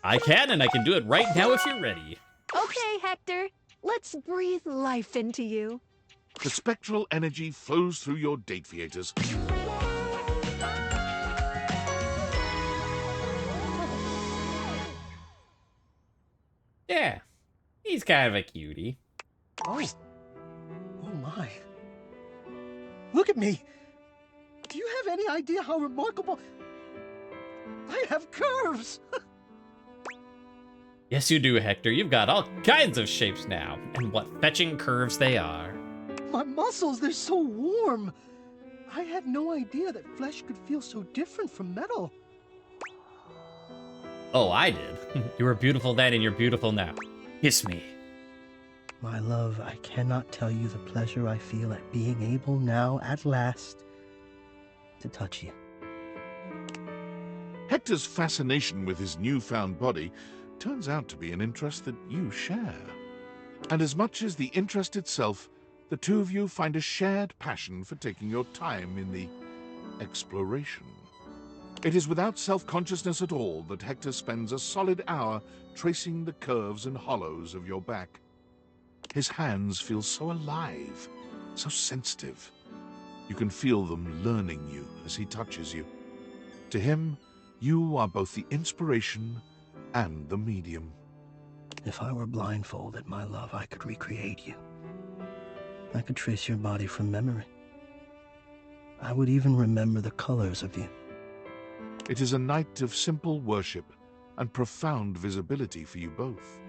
I can, and I can do it right now if you're ready. Okay, Hector. Let's breathe life into you. The spectral energy flows through your date theaters. Yeah, he's kind of a cutie. Oh my. Look at me. Do you have any idea how remarkable... I have curves! Yes, you do, Hector. You've got all kinds of shapes now, and what fetching curves they are. My muscles, they're so warm. I had no idea that flesh could feel so different from metal. Oh, I did. You were beautiful then, and you're beautiful now. Kiss me. My love, I cannot tell you the pleasure I feel at being able now, at last, to touch you. Hector's fascination with his newfound body turns out to be an interest that you share. And as much as the interest itself, the two of you find a shared passion for taking your time in the exploration. It is without self-consciousness at all that Hector spends a solid hour tracing the curves and hollows of your back. His hands feel so alive, so sensitive. You can feel them learning you as he touches you. To him, you are both the inspiration and the medium. If I were blindfolded, my love, I could recreate you. I could trace your body from memory. I would even remember the colors of you. It is a night of simple worship and profound visibility for you both.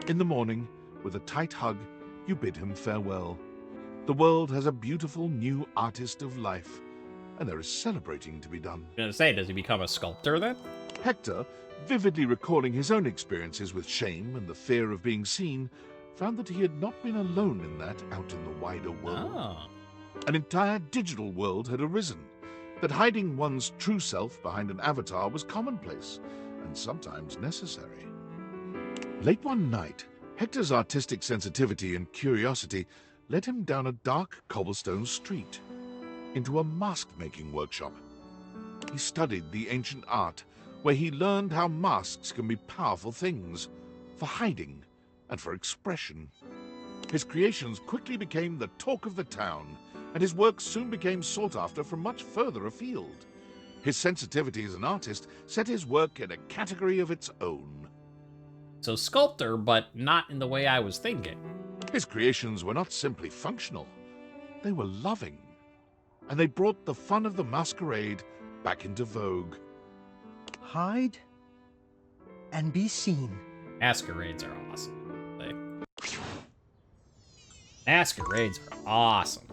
In the morning, with a tight hug, you bid him farewell. The world has a beautiful new artist of life, and there is celebrating to be done. I was gonna say, does he become a sculptor then? Hector, vividly recalling his own experiences with shame and the fear of being seen, found that he had not been alone in that out in the wider world. Oh. An entire digital world had arisen, that hiding one's true self behind an avatar was commonplace and sometimes necessary. Late one night, Hector's artistic sensitivity and curiosity led him down a dark cobblestone street, into a mask-making workshop. He studied the ancient art, where he learned how masks can be powerful things, for hiding and for expression. His creations quickly became the talk of the town, and his work soon became sought after from much further afield. His sensitivity as an artist set his work in a category of its own. So sculptor, but not in the way I was thinking. His creations were not simply functional, they were loving, and they brought the fun of the masquerade back into vogue. Hide and be seen. Masquerades are awesome. Masquerades are awesome.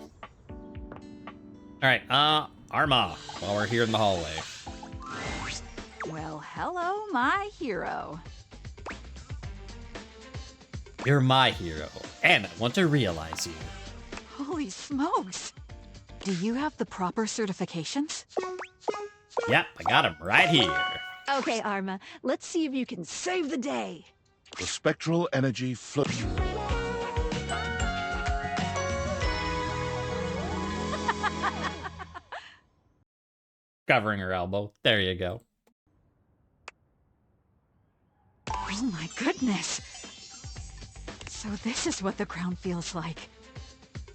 Alright, Arma, while we're here in the hallway. Well, hello, my hero. You're my hero, and I want to realize you. Holy smokes! Do you have the proper certifications? Yep, I got him right here. Okay, Arma, let's see if you can save the day. The spectral energy flows. Covering her elbow. There you go. Oh my goodness! So this is what the ground feels like.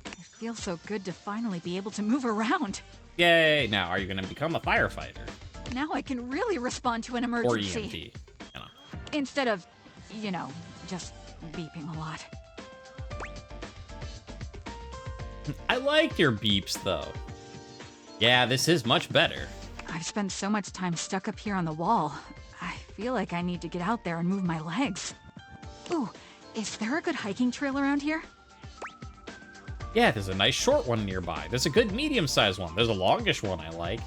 It feels so good to finally be able to move around. Yay! Now, are you going to become a firefighter? Now I can really respond to an Or emergency. EMT? You know. Instead of, you know, just beeping a lot. I like your beeps, though. Yeah, this is much better. I've spent so much time stuck up here on the wall. I feel like I need to get out there and move my legs. Ooh, is there a good hiking trail around here? Yeah, there's a nice short one nearby. There's a good medium-sized one. There's a longish one I like.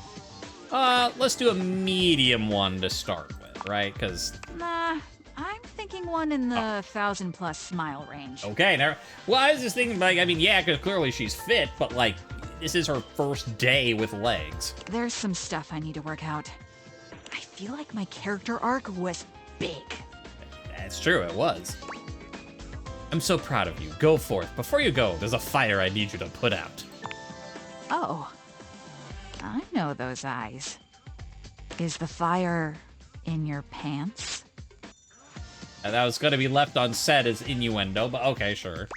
Let's do a medium one to start with, right? Because... Nah, I'm thinking one in the 1,000+ smile range. Okay, now... Well, I was just thinking, like, I mean, yeah, because clearly she's fit, but, like, this is her first day with legs. There's some stuff I need to work out. I feel like my character arc was big. That's true, it was. I'm so proud of you. Go forth. Before you go, there's a fire I need you to put out. Oh. I know those eyes. Is the fire in your pants? That was going to be left unsaid as innuendo, but okay, sure.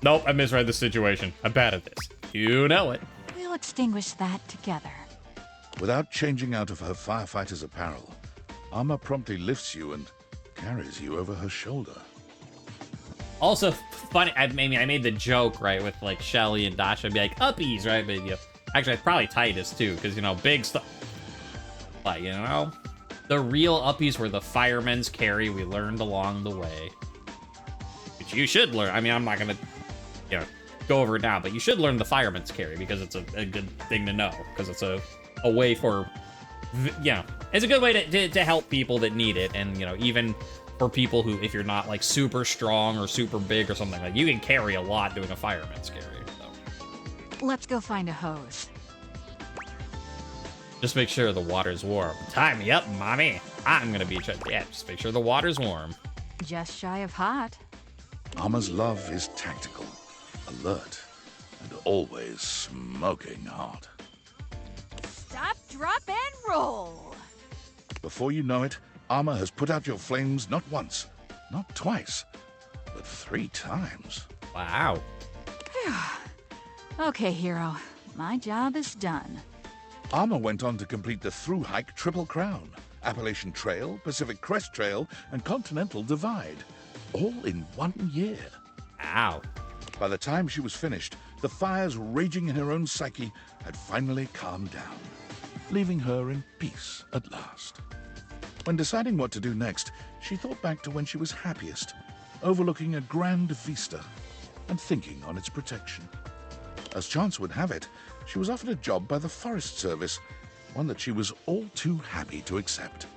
Nope, I misread the situation. I'm bad at this. You know it. We'll extinguish that together. Without changing out of her firefighter's apparel, Arma promptly lifts you and carries you over her shoulder. Also, funny, I mean, I made the joke, right, with, like, Shelly and Dasha, be like, uppies, right? But, you know, actually, it's probably Titus, too, because, you know, big stuff. Like, you know, the real uppies were the firemen's carry we learned along the way. Which you should learn. I mean, I'm not going to, you know, go over it now, but you should learn the fireman's carry, because it's a good thing to know, because it's a way for, you know, it's a good way to help people that need it, and, you know, even for people who, if you're not, like, super strong or super big or something, like, you can carry a lot doing a fireman's carry, so. Let's go find a hose. Just make sure the water's warm. Tie me up, mommy. I'm gonna be yeah, just make sure the water's warm. Just shy of hot. Arma's love is tactical, alert, and always smoking hot. Stop, drop, and roll. Before you know it, Arma has put out your flames not once, not twice, but 3 times. Wow. Okay, hero. My job is done. Arma went on to complete the through-hike Triple Crown, Appalachian Trail, Pacific Crest Trail, and Continental Divide, all in 1 year. Ow. By the time she was finished, the fires raging in her own psyche had finally calmed down, leaving her in peace at last. When deciding what to do next, she thought back to when she was happiest, overlooking a grand vista and thinking on its protection. As chance would have it, she was offered a job by the Forest Service, one that she was all too happy to accept.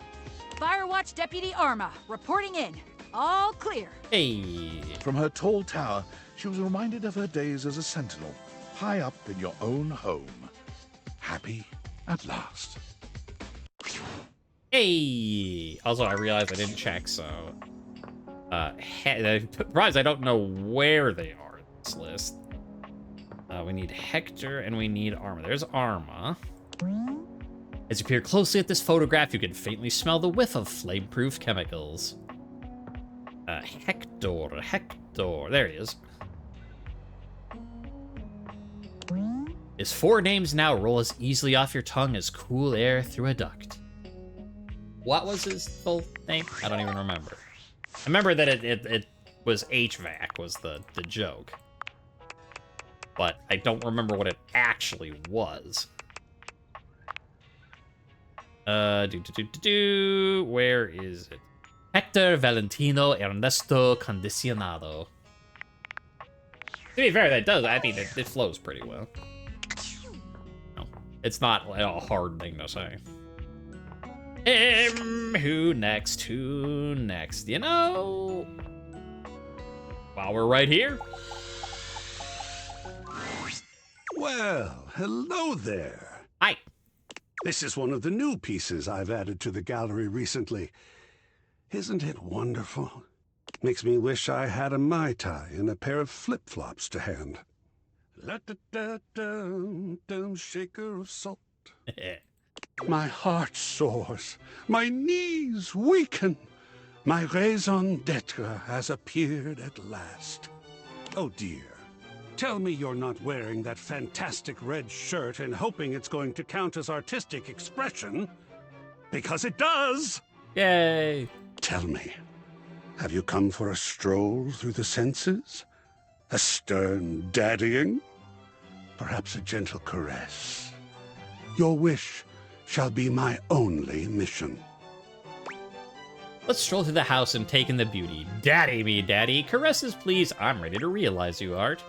Firewatch Deputy Arma, reporting in. All clear. Hey. From her tall tower, she was reminded of her days as a sentinel, high up in your own home. Happy at last. Hey. Also, I realized I didn't check, so... I'm surprised I don't know where they are in this list. We need Hector and we need Arma. There's Arma. As you peer closely at this photograph, you can faintly smell the whiff of flame-proof chemicals. Hector. There he is. His 4 names now roll as easily off your tongue as cool air through a duct. What was his full name? I don't even remember. I remember that it was HVAC was the joke. But I don't remember what it actually was. Where is it? Hector Valentino Ernesto Condicionado. To be fair, that does. I mean, it flows pretty well. No, it's not a hard thing to say. Who next? Who next? You know? While we're right here. Well, hello there. Hi. This is one of the new pieces I've added to the gallery recently. Isn't it wonderful? Makes me wish I had a Mai Tai and a pair of flip-flops to hand. La-da-da-dum, shaker of salt. My heart soars. My knees weaken. My raison d'etre has appeared at last. Oh dear. Tell me you're not wearing that fantastic red shirt and hoping it's going to count as artistic expression. Because it does! Yay! Tell me, have you come for a stroll through the senses? A stern daddying? Perhaps a gentle caress? Your wish shall be my only mission. Let's stroll through the house and take in the beauty. Daddy me, daddy. Caresses, please. I'm ready to realize you, Art.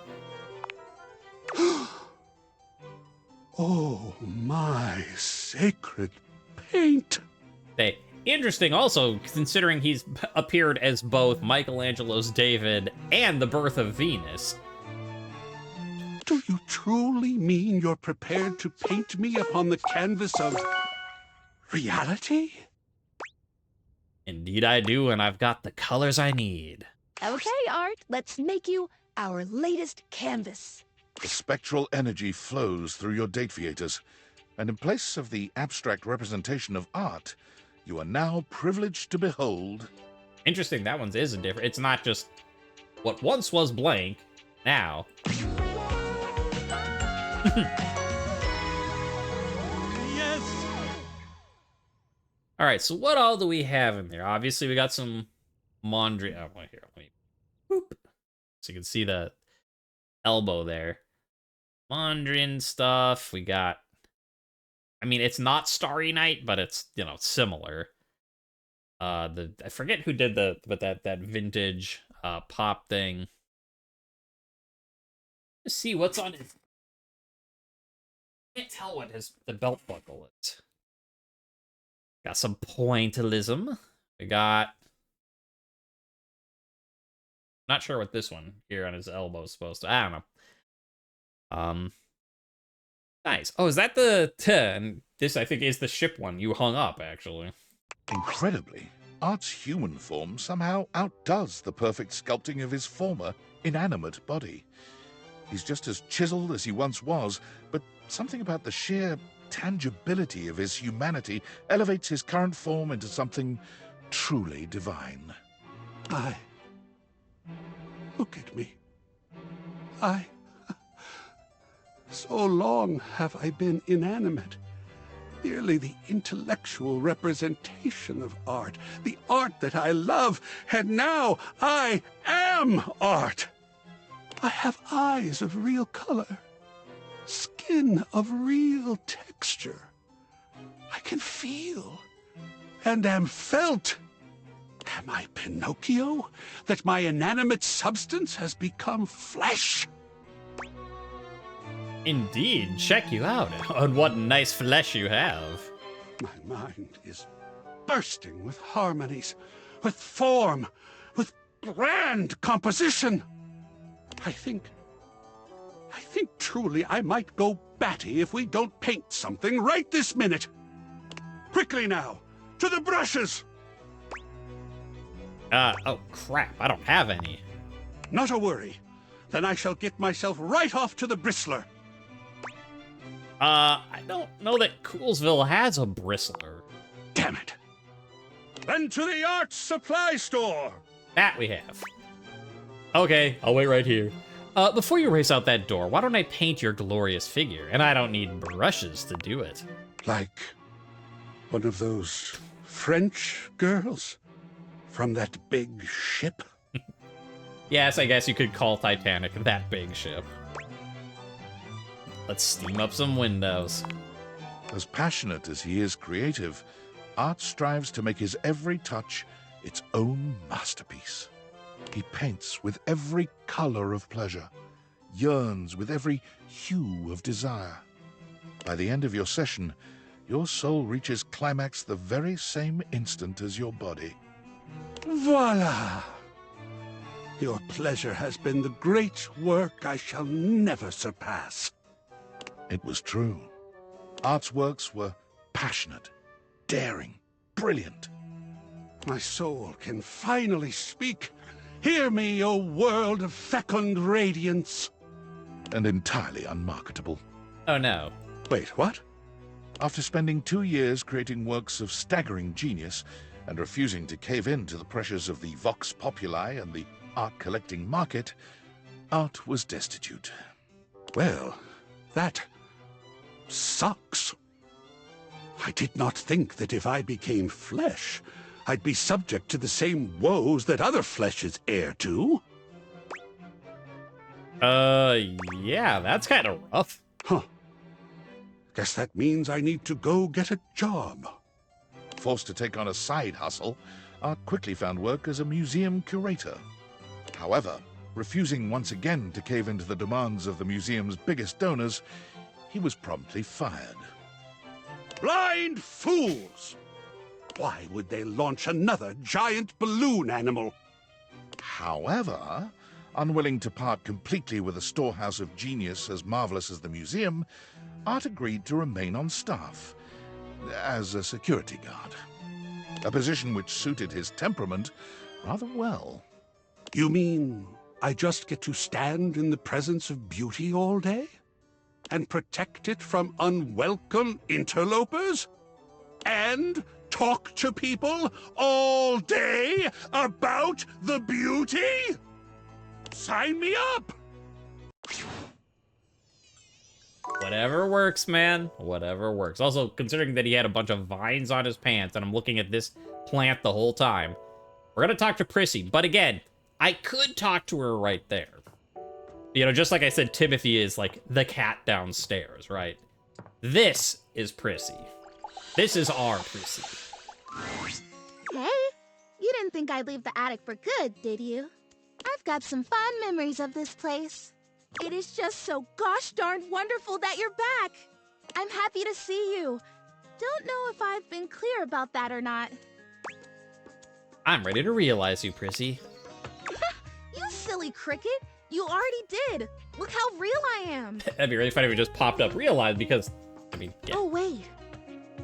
Oh, my sacred paint. Hey, interesting also, considering he's appeared as both Michelangelo's David and the Birth of Venus. Do you truly mean you're prepared to paint me upon the canvas of reality? Indeed I do, and I've got the colors I need. Okay, Art, let's make you our latest canvas. The spectral energy flows through your dataviators, and in place of the abstract representation of art, you are now privileged to behold... Interesting, that one's is a different. It's not just what once was blank, now. Yes! Alright, so what all do we have in there? Obviously, we got some Mondrian... Oh, well, here, let me... Boop. So you can see the elbow there. Mondrian stuff. We got... I mean, it's not Starry Night, but it's, you know, similar. I forget who did that vintage pop thing. Let's see what's on his... I can't tell what the belt buckle is. Got some pointillism. We got... Not sure what this one here on his elbow is supposed to... I don't know. Nice. Oh, is that the... And this, I think, is the ship one you hung up, actually. Incredibly, Art's human form somehow outdoes the perfect sculpting of his former, inanimate body. He's just as chiseled as he once was, but something about the sheer tangibility of his humanity elevates his current form into something truly divine. Look at me. So long have I been inanimate. Merely the intellectual representation of art. The art that I love. And now I am art. I have eyes of real color. Skin of real texture. I can feel. And am felt. Am I Pinocchio? That my inanimate substance has become flesh? Indeed, check you out. On what nice flesh you have. My mind is bursting with harmonies, with form, with grand composition. I think truly I might go batty if we don't paint something right this minute. Quickly now, to the brushes! Oh crap, I don't have any. Not a worry. Then I shall get myself right off to the bristler. I don't know that Coolsville has a bristler. Damn it. Then to the art supply store. That we have. Okay, I'll wait right here. Before you race out that door, why don't I paint your glorious figure? And I don't need brushes to do it. Like one of those French girls from that big ship? Yes, I guess you could call Titanic that big ship. Let's steam up some windows. As passionate as he is creative, Art strives to make his every touch its own masterpiece. He paints with every color of pleasure, yearns with every hue of desire. By the end of your session, your soul reaches climax the very same instant as your body. Voila! Your pleasure has been the great work I shall never surpass. It was true. Art's works were passionate, daring, brilliant. My soul can finally speak. Hear me, O world of fecund radiance. And entirely unmarketable. Oh no. Wait, what? After spending 2 years creating works of staggering genius, and refusing to cave in to the pressures of the vox populi and the art-collecting market, Art was destitute. Well, that sucks. I did not think that if I became flesh, I'd be subject to the same woes that other flesh is heir to. Yeah, that's kind of rough. Huh. Guess that means I need to go get a job. Forced to take on a side hustle, Art quickly found work as a museum curator. However, refusing once again to cave into the demands of the museum's biggest donors, he was promptly fired. Blind fools! Why would they launch another giant balloon animal? However, unwilling to part completely with a storehouse of genius as marvelous as the museum, Art agreed to remain on staff as a security guard, a position which suited his temperament rather well. You mean I just get to stand in the presence of beauty all day? And protect it from unwelcome interlopers? And talk to people all day about the beauty? Sign me up! Whatever works, man. Whatever works. Also, considering that he had a bunch of vines on his pants, and I'm looking at this plant the whole time, we're gonna talk to Prissy. But again, I could talk to her right there. You know, just like I said, Timothy is like the cat downstairs, right? This is Prissy. This is our Prissy. Hey, you didn't think I'd leave the attic for good, did you? I've got some fond memories of this place. It is just so gosh darn wonderful that you're back. I'm happy to see you. Don't know if I've been clear about that or not. I'm ready to realize you, Prissy. You silly cricket. You already did. Look how real I am. That'd be really funny if it just popped up realize because, I mean, yeah. Oh, wait.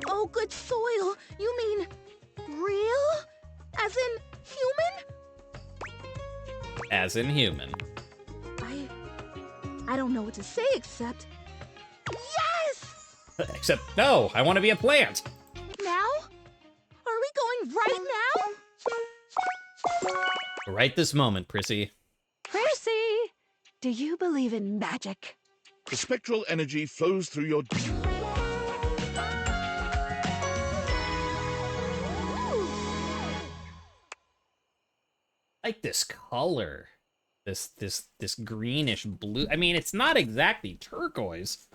Oh, good soil. You mean real? As in human? As in human. I don't know what to say except... Yes! Except, no, I want to be a plant. Now? Are we going right now? Right this moment, Prissy. Prissy, do you believe in magic? The spectral energy flows through your... Like this color. This greenish blue. I mean, it's not exactly turquoise.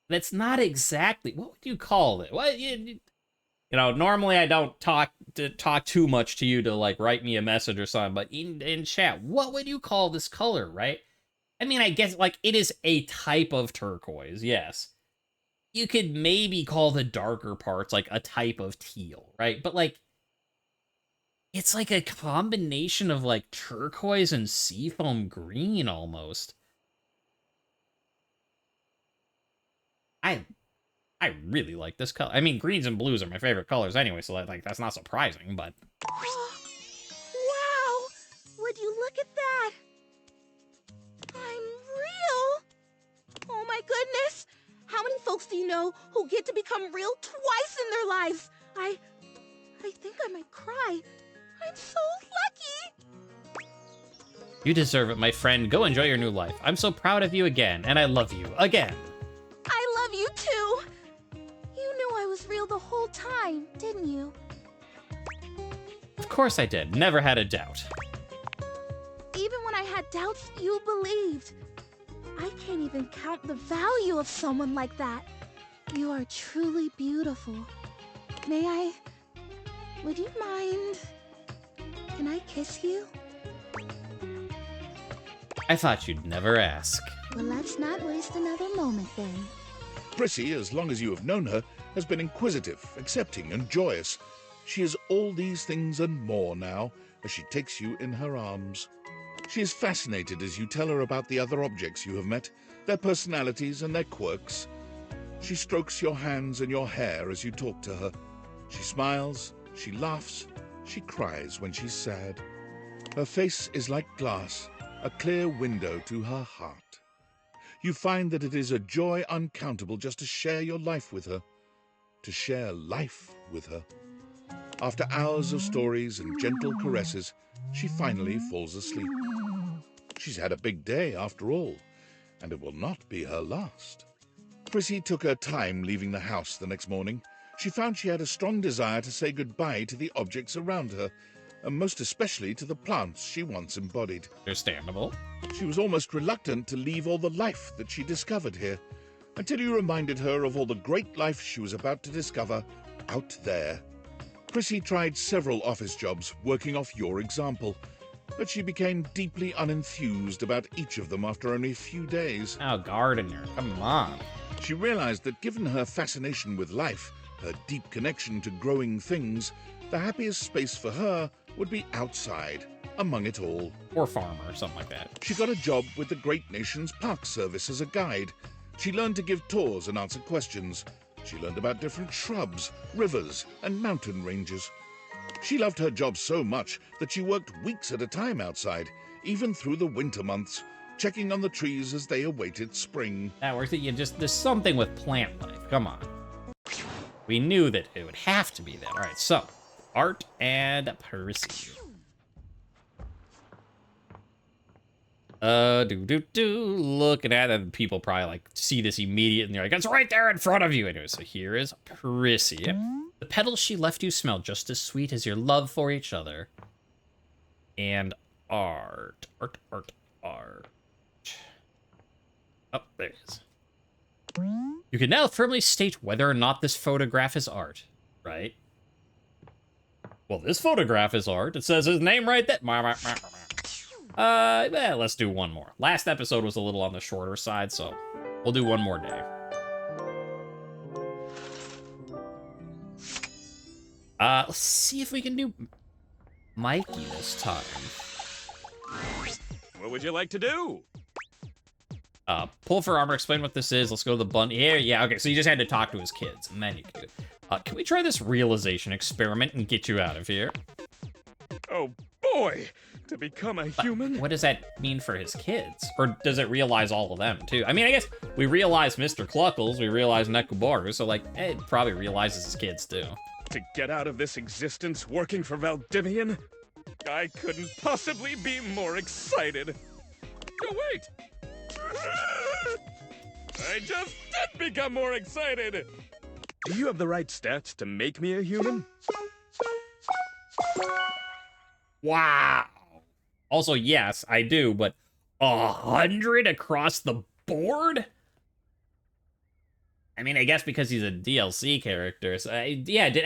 That's not exactly... What would you call it? What you know, normally I don't talk too much to you to, like, write me a message or something, but in chat, what would you call this color, right? I mean, I guess, like, it is a type of turquoise, yes. You could maybe call the darker parts, like, a type of teal, right? But, like, it's like a combination of, like, turquoise and seafoam green, almost. I really like this color. I mean, greens and blues are my favorite colors anyway, so like that's not surprising, but... Wow! Would you look at that? I'm real! Oh my goodness! How many folks do you know who get to become real twice in their lives? I think I might cry. I'm so lucky! You deserve it, my friend. Go enjoy your new life. I'm so proud of you again, and I love you again. I love you too! You knew I was real the whole time, didn't you? Of course I did. Never had a doubt. Even when I had doubts, you believed. I can't even count the value of someone like that. You are truly beautiful. May I... Would you mind... Can I kiss you? I thought you'd never ask. Well, let's not waste another moment then. Prissy, as long as you have known her, has been inquisitive, accepting, and joyous. She is all these things and more now, as she takes you in her arms. She is fascinated as you tell her about the other objects you have met, their personalities and their quirks. She strokes your hands and your hair as you talk to her. She smiles, she laughs, she cries when she's sad. Her face is like glass, a clear window to her heart. You find that it is a joy uncountable just to share your life with her, to share life with her. After hours of stories and gentle caresses, she finally falls asleep. She's had a big day after all, and it will not be her last. Chrissy took her time leaving the house the next morning. She found she had a strong desire to say goodbye to the objects around her, and most especially to the plants she once embodied. Understandable. She was almost reluctant to leave all the life that she discovered here, until you reminded her of all the great life she was about to discover out there. Chrissy tried several office jobs, working off your example, but she became deeply unenthused about each of them after only a few days. Oh, gardener, come on. She realized that given her fascination with life, her deep connection to growing things, the happiest space for her would be outside, among it all. Or farmer, or something like that. She got a job with the great nation's park service as a guide. She learned to give tours and answer questions. She learned about different shrubs, rivers, and mountain ranges. She loved her job so much that she worked weeks at a time outside, even through the winter months, checking on the trees as they awaited spring. That works. There's something with plant life. Come on. We knew that it would have to be that. All right, so art and Prissy. Looking at it, people probably like see this immediately and they're like, it's right there in front of you. Anyway, so here is Prissy. The petals she left you smell just as sweet as your love for each other. And art. Oh, there it is. You can now firmly state whether or not this photograph is art, right? Well, this photograph is art. It says his name right there. Let's do one more. Last episode was a little on the shorter side, so we'll do one more day. Let's see if we can do Mikey this time. What would you like to do? Pull for armor, explain what this is. Let's go to the bunny. Here, yeah, okay, so you just had to talk to his kids, and then you could. Can we try this realization experiment and get you out of here? Oh, boy! To become a human? What does that mean for his kids? Or does it realize all of them, too? I mean, I guess we realize Mr. Cluckles, we realize Nekobaru, so, like, it probably realizes his kids, too. To get out of this existence working for Valdivian? I couldn't possibly be more excited. Oh, wait! I just did become more excited! Do you have the right stats to make me a human? Wow! Also, yes, I do, but 100 across the board? I mean, I guess because he's a DLC character. So, yeah, did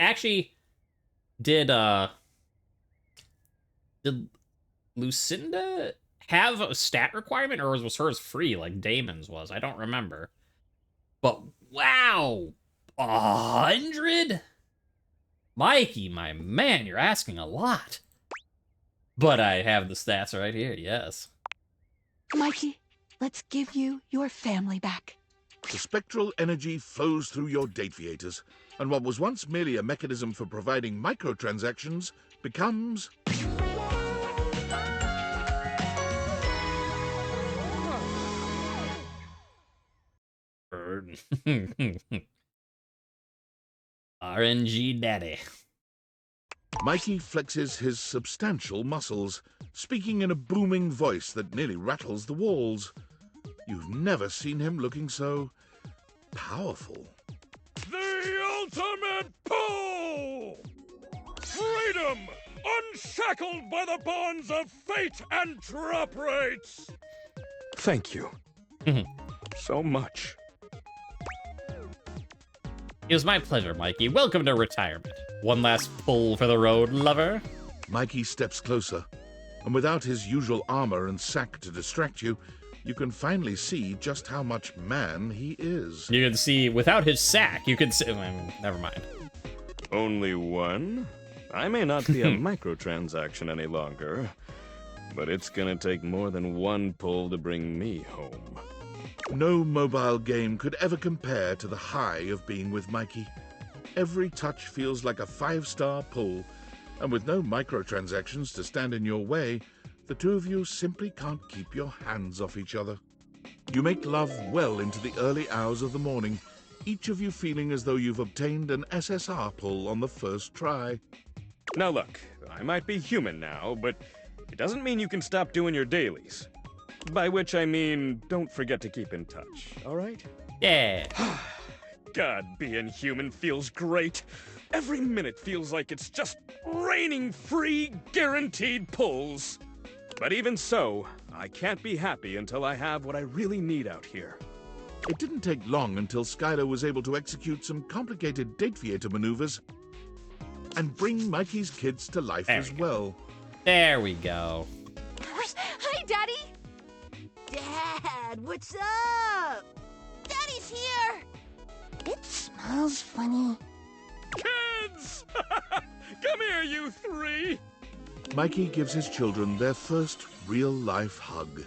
Lucinda have a stat requirement, or was hers free like Damon's was? I don't remember. But wow, 100? Mikey, my man, you're asking a lot. But I have the stats right here, yes. Mikey, let's give you your family back. The spectral energy flows through your Dateviators, and what was once merely a mechanism for providing microtransactions becomes... RNG Daddy. Mikey flexes his substantial muscles, speaking in a booming voice that nearly rattles the walls. You've never seen him looking so powerful. The ultimate pull! Freedom! Unshackled by the bonds of fate and drop rates! Thank you. So much. It was my pleasure, Mikey. Welcome to retirement. One last pull for the road, lover. Mikey steps closer, and without his usual armor and sack to distract you, you can finally see just how much man he is. You can see, without his sack, you can see... never mind. Only one? I may not be a microtransaction any longer, but it's gonna take more than one pull to bring me home. No mobile game could ever compare to the high of being with Mikey. Every touch feels like a 5-star pull, and with no microtransactions to stand in your way, the two of you simply can't keep your hands off each other. You make love well into the early hours of the morning, each of you feeling as though you've obtained an SSR pull on the first try. Now look, I might be human now, but it doesn't mean you can stop doing your dailies. By which I mean, don't forget to keep in touch, alright? Yeah. God, being human feels great. Every minute feels like it's just raining free, guaranteed pulls. But even so, I can't be happy until I have what I really need out here. It didn't take long until Skylar was able to execute some complicated date theater maneuvers and bring Mikey's kids to life as well. There we go. Hi, Daddy! Dad, what's up? Daddy's here! It smells funny. Kids! Come here, you three! Mikey gives his children their first real-life hug.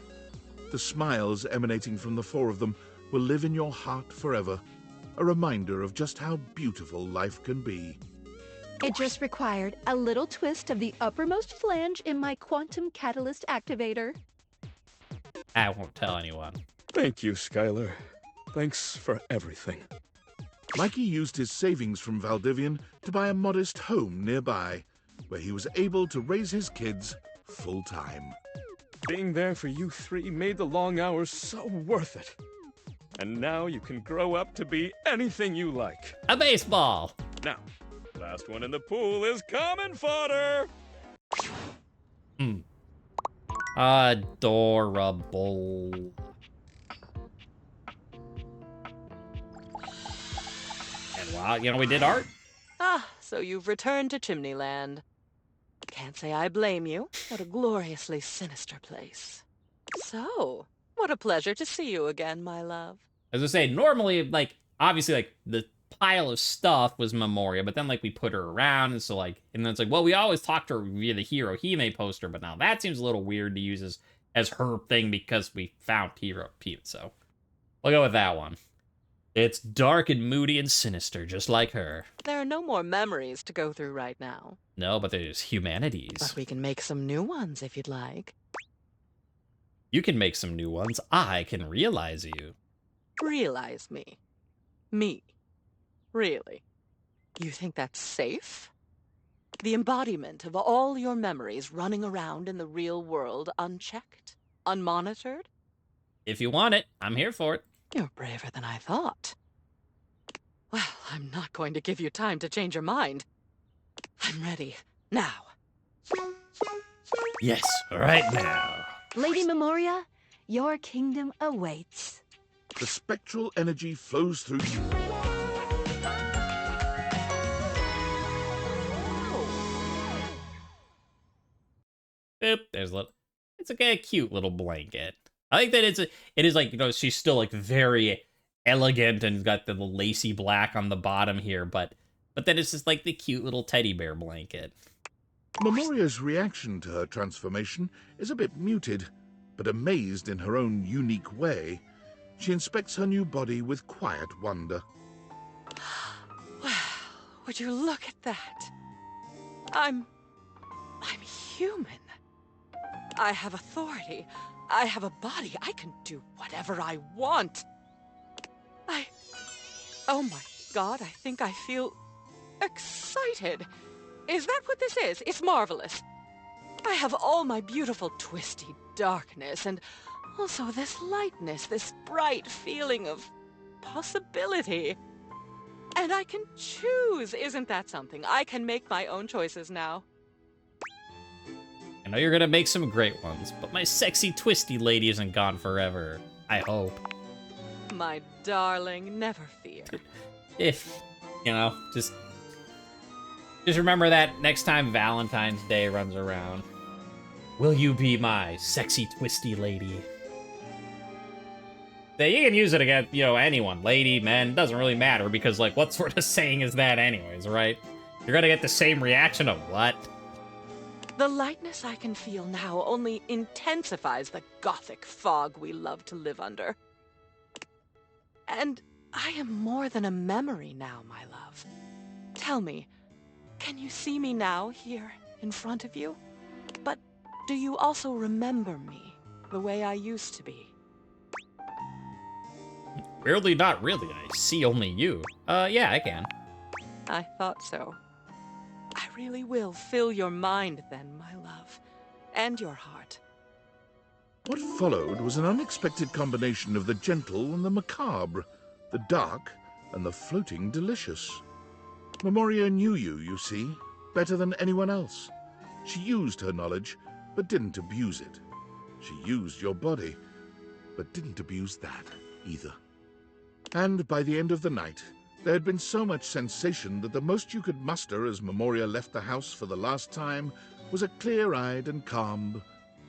The smiles emanating from the four of them will live in your heart forever, a reminder of just how beautiful life can be. It just required a little twist of the uppermost flange in my quantum catalyst activator. I won't tell anyone. Thank you, Skylar. Thanks for everything. Mikey used his savings from Valdivian to buy a modest home nearby, where he was able to raise his kids full-time. Being there for you three made the long hours so worth it. And now you can grow up to be anything you like. A baseball! Now, last one in the pool is common fodder! Adorable. And wow, you know, we did art. Ah, so you've returned to Chimneyland. Can't say I blame you. What a gloriously sinister place. So, what a pleasure to see you again, my love. As I say, normally, like, obviously, like, the pile of stuff was Memoria, but then, like, we put her around, and so, like, and then it's like, well, we always talk to her via the Hiro Hime poster, but now that seems a little weird to use as her thing because we found Hiro Hime, so we'll go with that one. It's dark and moody and sinister, just like her. There are no more memories to go through right now. No, but there's humanities. But we can make some new ones if you'd like. You can make some new ones. I can realize you. Realize me. Me. Really? You think that's safe? The embodiment of all your memories running around in the real world unchecked? Unmonitored? If you want it, I'm here for it. You're braver than I thought. Well, I'm not going to give you time to change your mind. I'm ready. Now. Yes, right now. Lady Memoria, your kingdom awaits. The spectral energy flows through you. Boop, there's a little... It's like a cute little blanket. I think that it is like, you know, she's still like very elegant and got the lacy black on the bottom here, but then it's just like the cute little teddy bear blanket. Memoria's reaction to her transformation is a bit muted, but amazed in her own unique way, she inspects her new body with quiet wonder. Wow, would you look at that? I'm human. I have authority. I have a body. I can do whatever I want. Oh my God, I think I feel excited. Is that what this is? It's marvelous. I have all my beautiful twisty darkness and also this lightness, this bright feeling of possibility. And I can choose. Isn't that something? I can make my own choices now. I know you're gonna make some great ones, but my sexy twisty lady isn't gone forever. I hope. My darling, never fear. If, you know, just remember that next time Valentine's Day runs around. Will you be my sexy twisty lady? You can use it against, you know, anyone. Lady, men, doesn't really matter, because, like, what sort of saying is that anyways, right? You're gonna get the same reaction of what? The lightness I can feel now only intensifies the gothic fog we love to live under. And I am more than a memory now, my love. Tell me, can you see me now, here, in front of you? But do you also remember me, the way I used to be? Weirdly, not really. I see only you. Yeah, I can. I thought so. I really will fill your mind then, my love, and your heart. What followed was an unexpected combination of the gentle and the macabre, the dark and the floating delicious. Memoria knew you see, better than anyone else. She used her knowledge, but didn't abuse it. She used your body, but didn't abuse that either. And by the end of the night, there had been so much sensation that the most you could muster as Memoria left the house for the last time was a clear-eyed and calm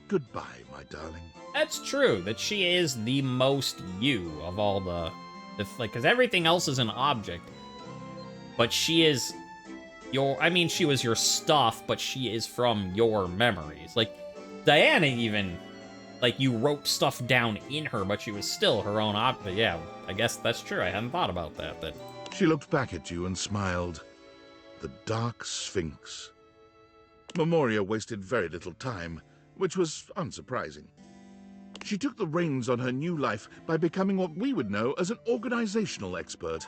goodbye, my darling. That's true, that she is the most you of all the like, because everything else is an object. But she is your, I mean, she was your stuff, but she is from your memories. Like, Diana even, like, you wrote stuff down in her, but she was still her own object. Yeah, I guess that's true. I hadn't thought about that. She looked back at you and smiled. The Dark Sphinx. Memoria wasted very little time, which was unsurprising. She took the reins on her new life by becoming what we would know as an organizational expert.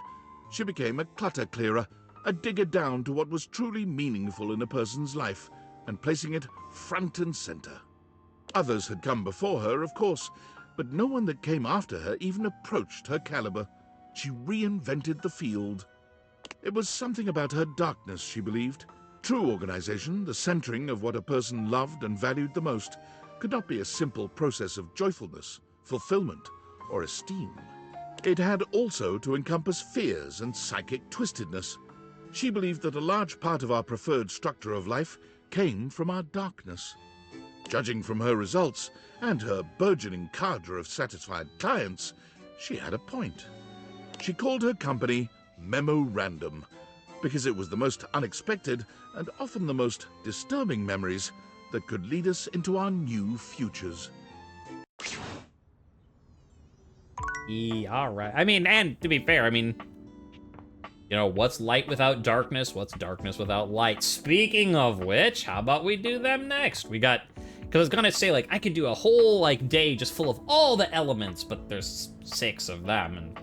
She became a clutter clearer, a digger down to what was truly meaningful in a person's life, and placing it front and center. Others had come before her, of course, but no one that came after her even approached her caliber. She reinvented the field. It was something about her darkness, she believed. True organization, the centering of what a person loved and valued the most, could not be a simple process of joyfulness, fulfillment, or esteem. It had also to encompass fears and psychic twistedness. She believed that a large part of our preferred structure of life came from our darkness. Judging from her results and her burgeoning cadre of satisfied clients, she had a point. She called her company Memorandum, because it was the most unexpected and often the most disturbing memories that could lead us into our new futures. All right. I mean, and to be fair, I mean, you know, what's light without darkness? What's darkness without light? Speaking of which, how about we do them next? We got, because I was gonna say, like, I could do a whole, like, day just full of all the elements, but there's 6 of them, and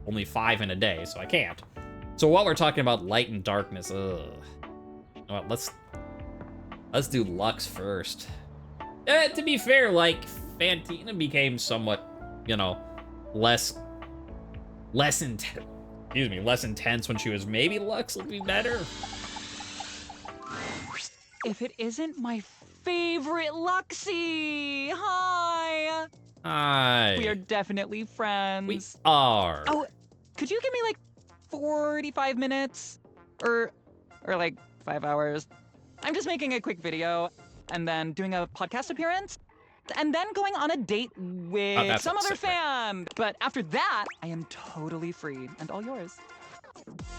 only 5 in a day, so I can't. So while we're talking about light and darkness, well, let's do Lux first. To be fair, like, Fantina became somewhat, you know, less intense when she was maybe Lux will be better. If it isn't my favorite Luxie! Hi! Hi. We are definitely friends. We are. Oh, could you give me like 45 minutes? Or like 5 hours? I'm just making a quick video and then doing a podcast appearance and then going on a date with some other fan. But after that, I am totally free and all yours.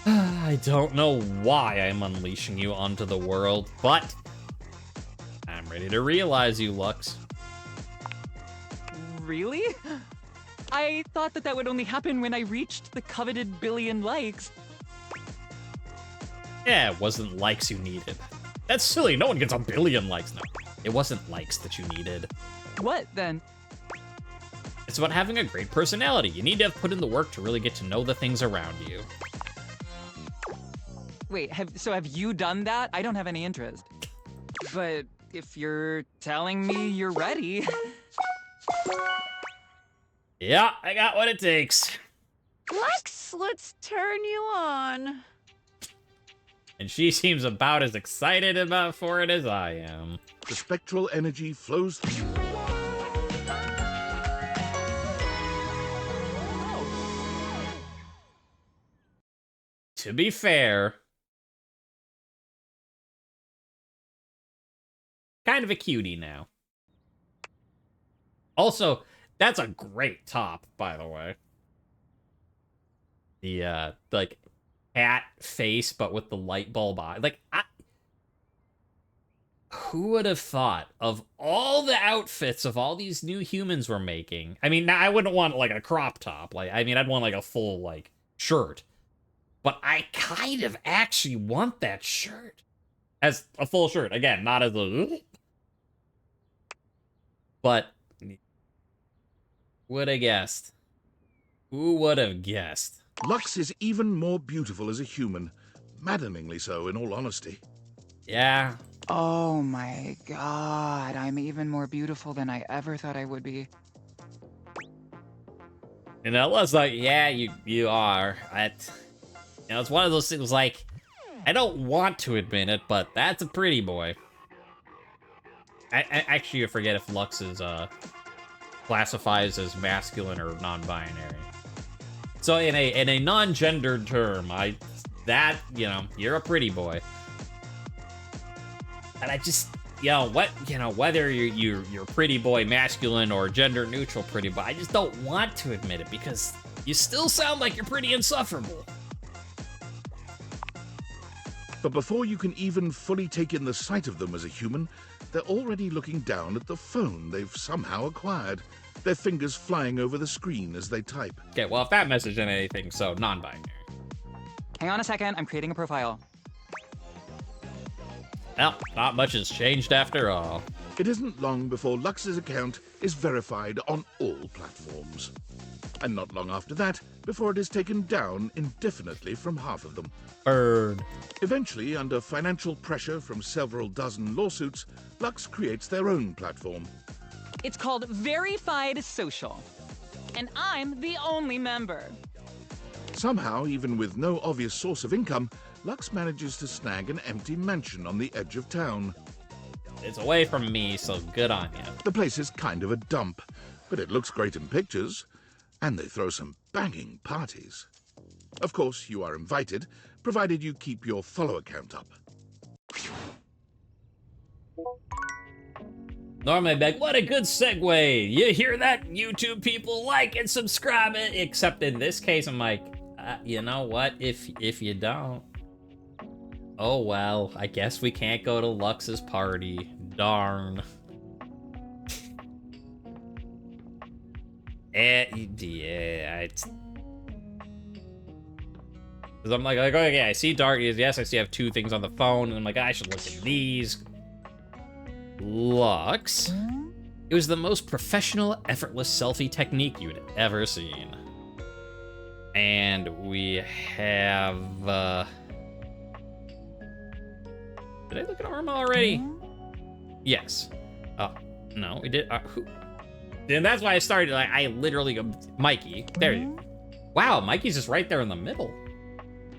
I don't know why I'm unleashing you onto the world, but I'm ready to realize you, Lux. Really? I thought that would only happen when I reached the coveted billion likes. Yeah, it wasn't likes you needed. That's silly, no one gets a billion likes now. It wasn't likes that you needed. What, then? It's about having a great personality. You need to have put in the work to really get to know the things around you. Wait, have you done that? I don't have any interest. But if you're telling me you're ready... Yeah, I got what it takes. Lux, let's turn you on. And she seems about as excited for it as I am. The spectral energy flows through. To be fair, kind of a cutie now. Also, that's a great top, by the way. The, like, cat face, but with the light bulb eye. Like, who would have thought of all the outfits of all these new humans we're making? I mean, I wouldn't want, like, a crop top. Like, I mean, I'd want, like, a full, like, shirt. But I kind of actually want that shirt. As a full shirt. Again, not as a... But... would have guessed? Who would have guessed? Lux is even more beautiful as a human. Maddeningly so, in all honesty. Yeah. Oh my god, I'm even more beautiful than I ever thought I would be. And I was like, yeah, you are. It's one of those things like, I don't want to admit it, but that's a pretty boy. I actually forget if Lux is classifies as masculine or non-binary. So in a non-gendered term, you're a pretty boy. And I just, whether you're pretty boy, masculine, or gender neutral pretty boy, I just don't want to admit it because you still sound like you're pretty insufferable. But before you can even fully take in the sight of them as a human, they're already looking down at the phone they've somehow acquired, their fingers flying over the screen as they type. Okay, well, if that message isn't anything, so non-binary. Hang on a second, I'm creating a profile. Well, not much has changed after all. It isn't long before Lux's account is verified on all platforms. And not long after that, before it is taken down indefinitely from half of them. Bird. Eventually, under financial pressure from several dozen lawsuits, Lux creates their own platform. It's called Verified Social. And I'm the only member. Somehow, even with no obvious source of income, Lux manages to snag an empty mansion on the edge of town. It's away from me, so good on you. The place is kind of a dump, but it looks great in pictures, and they throw some banging parties. Of course, you are invited, provided you keep your follow account up. Normally I'd be like, what a good segue. You hear that, YouTube people? Like and subscribe it. Except in this case, I'm like, you know what? If you don't, oh well, I guess we can't go to Lux's party. Darn. Yeah, it's... Because I'm like, okay, I see darkness. Yes, I see I have two things on the phone. And I'm like, I should look at these. Lux. It was the most professional, effortless selfie technique you'd ever seen. And we have, Did I look at Arma already? Yes. No, we did. Who? And that's why I started, like, I literally go, Mikey. There you go. Wow, Mikey's just right there in the middle.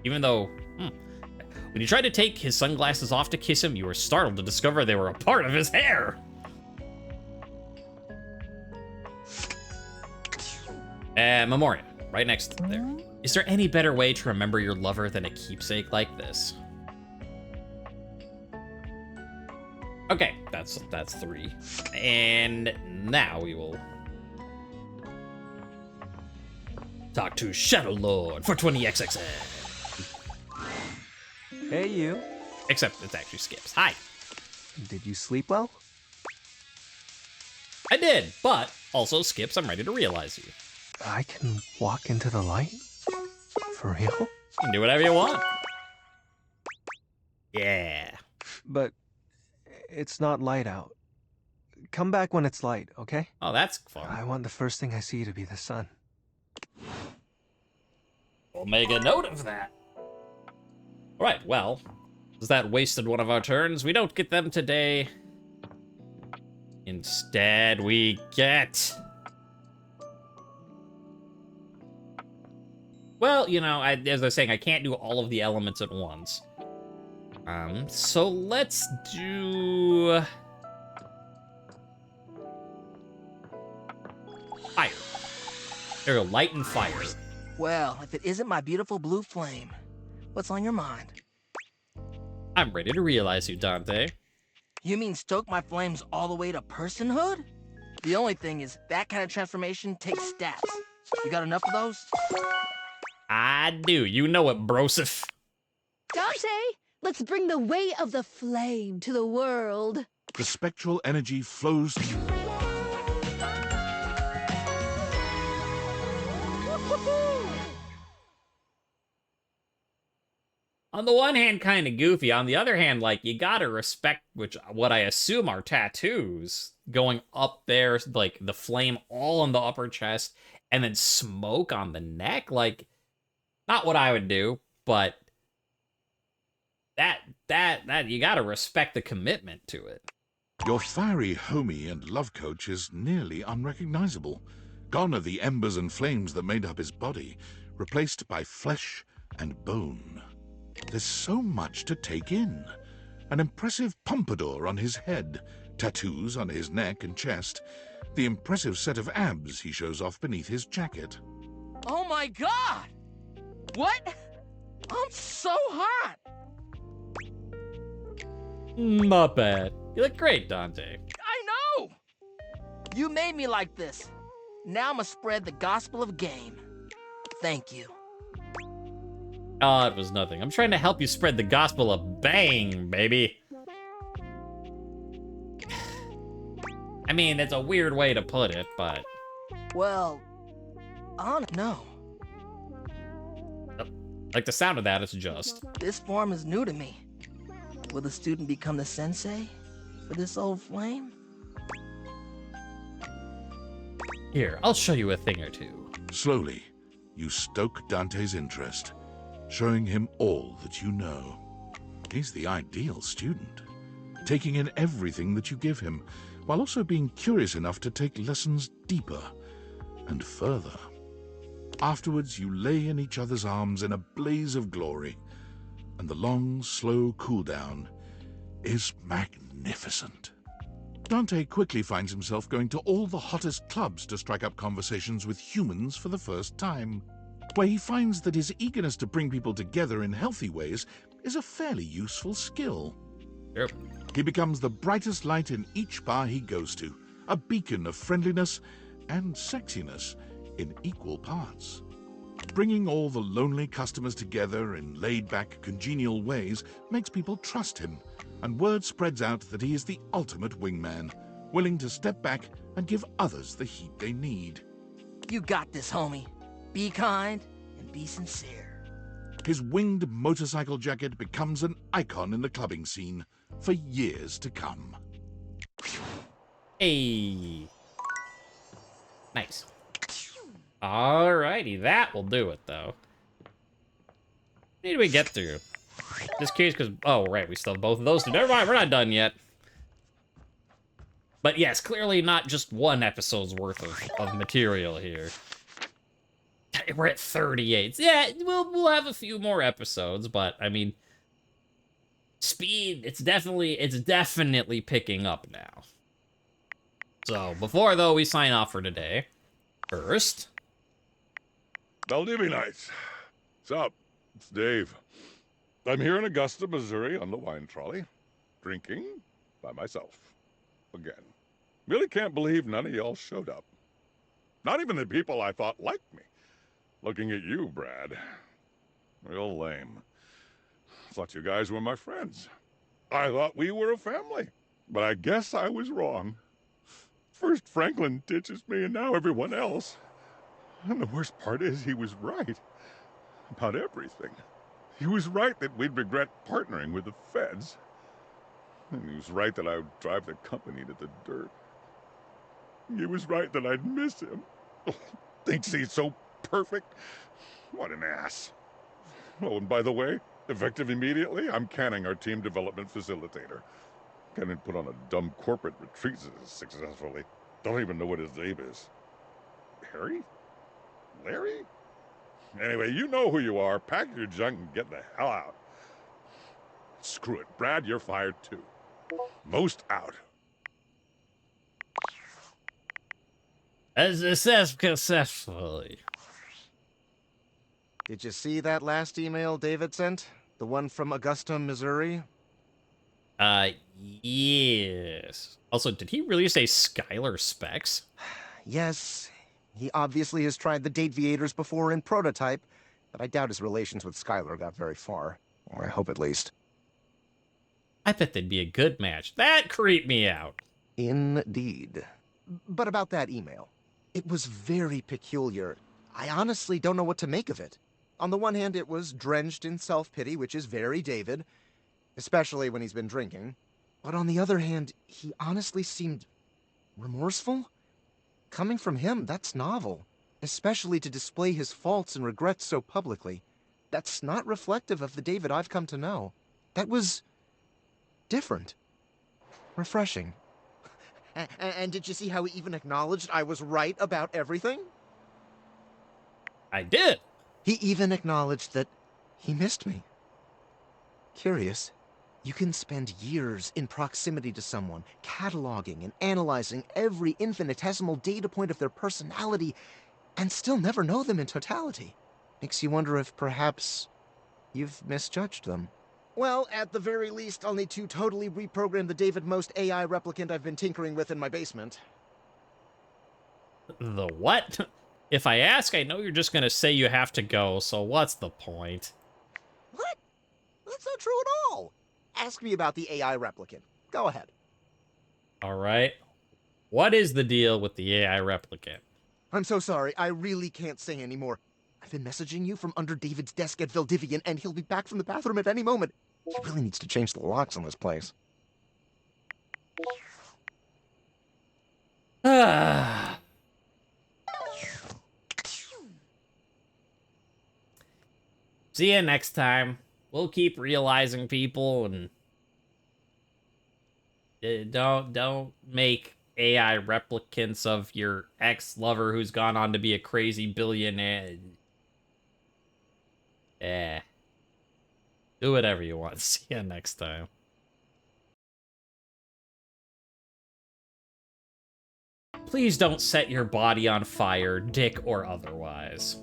Even though, when you tried to take his sunglasses off to kiss him, you were startled to discover they were a part of his hair. Memoria, right next to there. Is there any better way to remember your lover than a keepsake like this? Okay, that's 3. And now we will talk to Shadow Lord for 20XXX. Hey, you. Except it's actually Skips. Hi. Did you sleep well? I did, but also Skips, I'm ready to realize you. I can walk into the light? For real? You can do whatever you want. Yeah. But it's not light out. Come back when it's light, okay? Oh, that's fun. I want the first thing I see to be the sun. We'll make a note of that. All right, well, has that wasted one of our turns? We don't get them today. Instead, we get... Well, you know, as I was saying, I can't do all of the elements at once. So let's do... Fire. There we go, light and fire. Well, if it isn't my beautiful blue flame, what's on your mind? I'm ready to realize you, Dante. You mean stoke my flames all the way to personhood? The only thing is, that kind of transformation takes stats. You got enough of those? I do. You know it, brosif. Dante, let's bring the way of the flame to the world. The spectral energy flows through. On the one hand, kind of goofy. On the other hand, like, you gotta respect what I assume are tattoos going up there, like the flame all in the upper chest, and then smoke on the neck. Like, not what I would do, but that you gotta respect the commitment to it. Your fiery homie and love coach is nearly unrecognizable. Gone are the embers and flames that made up his body, replaced by flesh and bone. There's so much to take in. An impressive pompadour on his head, tattoos on his neck and chest, the impressive set of abs he shows off beneath his jacket. Oh my god! What? I'm so hot! Not bad. You look great, Dante. I know! You made me like this. Now I'ma spread the gospel of game. Thank you. Oh, it was nothing. I'm trying to help you spread the gospel of bang, baby. I mean, it's a weird way to put it, but... Well, no. Like the sound of that, it's just... This form is new to me. Will the student become the sensei for this old flame? Here, I'll show you a thing or two. Slowly, you stoke Dante's interest, showing him all that you know. He's the ideal student, taking in everything that you give him, while also being curious enough to take lessons deeper and further. Afterwards, you lay in each other's arms in a blaze of glory, and the long, slow cool-down is magnificent. Dante quickly finds himself going to all the hottest clubs to strike up conversations with humans for the first time, where he finds that his eagerness to bring people together in healthy ways is a fairly useful skill. Yep. He becomes the brightest light in each bar he goes to, a beacon of friendliness and sexiness in equal parts. Bringing all the lonely customers together in laid-back, congenial ways makes people trust him, and word spreads out that he is the ultimate wingman, willing to step back and give others the heat they need. You got this, homie. Be kind and be sincere. His winged motorcycle jacket becomes an icon in the clubbing scene for years to come. Hey. Nice. Alrighty, that will do it, though. What did we get through? This case, because... Oh, right, we still have both of those. Never mind, we're not done yet. But yes, clearly not just one episode's worth of material here. We're at 38. Yeah, we'll have a few more episodes, but, I mean... Speed, it's definitely picking up now. So, before, though, we sign off for today, first... Valdivinites. What's up? It's Dave. I'm here in Augusta, Missouri on the wine trolley, drinking by myself. Again. Really can't believe none of y'all showed up. Not even the people I thought liked me. Looking at you, Brad. Real lame. Thought you guys were my friends. I thought we were a family. But I guess I was wrong. First Franklin ditches me and now everyone else. And the worst part is he was right. About everything. He was right that we'd regret partnering with the feds. And he was right that I would drive the company to the dirt. He was right that I'd miss him. Thinks he's so perfect. What an ass. Oh, and by the way, effective immediately, I'm canning our team development facilitator. Can't even put on a dumb corporate retreat successfully. Don't even know what his name is. Harry? Larry? Anyway, you know who you are. Pack your junk and get the hell out. Screw it. Brad, you're fired too. Most out. As successfully. Did you see that last email David sent? The one from Augusta, Missouri? Yes. Also, did he really say Skylar Specs? Yes. He obviously has tried the Dateviators before in prototype, but I doubt his relations with Skylar got very far. Or I hope at least. I bet they'd be a good match. That creeped me out. Indeed. But about that email. It was very peculiar. I honestly don't know what to make of it. On the one hand, it was drenched in self-pity, which is very David, especially when he's been drinking. But on the other hand, he honestly seemed remorseful. Coming from him, that's novel, especially to display his faults and regrets so publicly. That's not reflective of the David I've come to know. That was different. Refreshing. And did you see how he even acknowledged I was right about everything? I did. He even acknowledged that he missed me. Curious. You can spend years in proximity to someone, cataloging and analyzing every infinitesimal data point of their personality, and still never know them in totality. Makes you wonder if perhaps you've misjudged them. Well, at the very least, I'll need to totally reprogram the David Most AI replicant I've been tinkering with in my basement. The what? If I ask, I know you're just gonna say you have to go, so what's the point? What? That's not true at all. Ask me about the AI replicant. Go ahead. All right. What is the deal with the AI replicant? I'm so sorry. I really can't say anymore. I've been messaging you from under David's desk at Valdivian, and he'll be back from the bathroom at any moment. He really needs to change the locks on this place. See you next time. We'll keep realizing people and don't make AI replicants of your ex-lover who's gone on to be a crazy billionaire. Do whatever you want. See you next time. Please don't set your body on fire, dick or otherwise.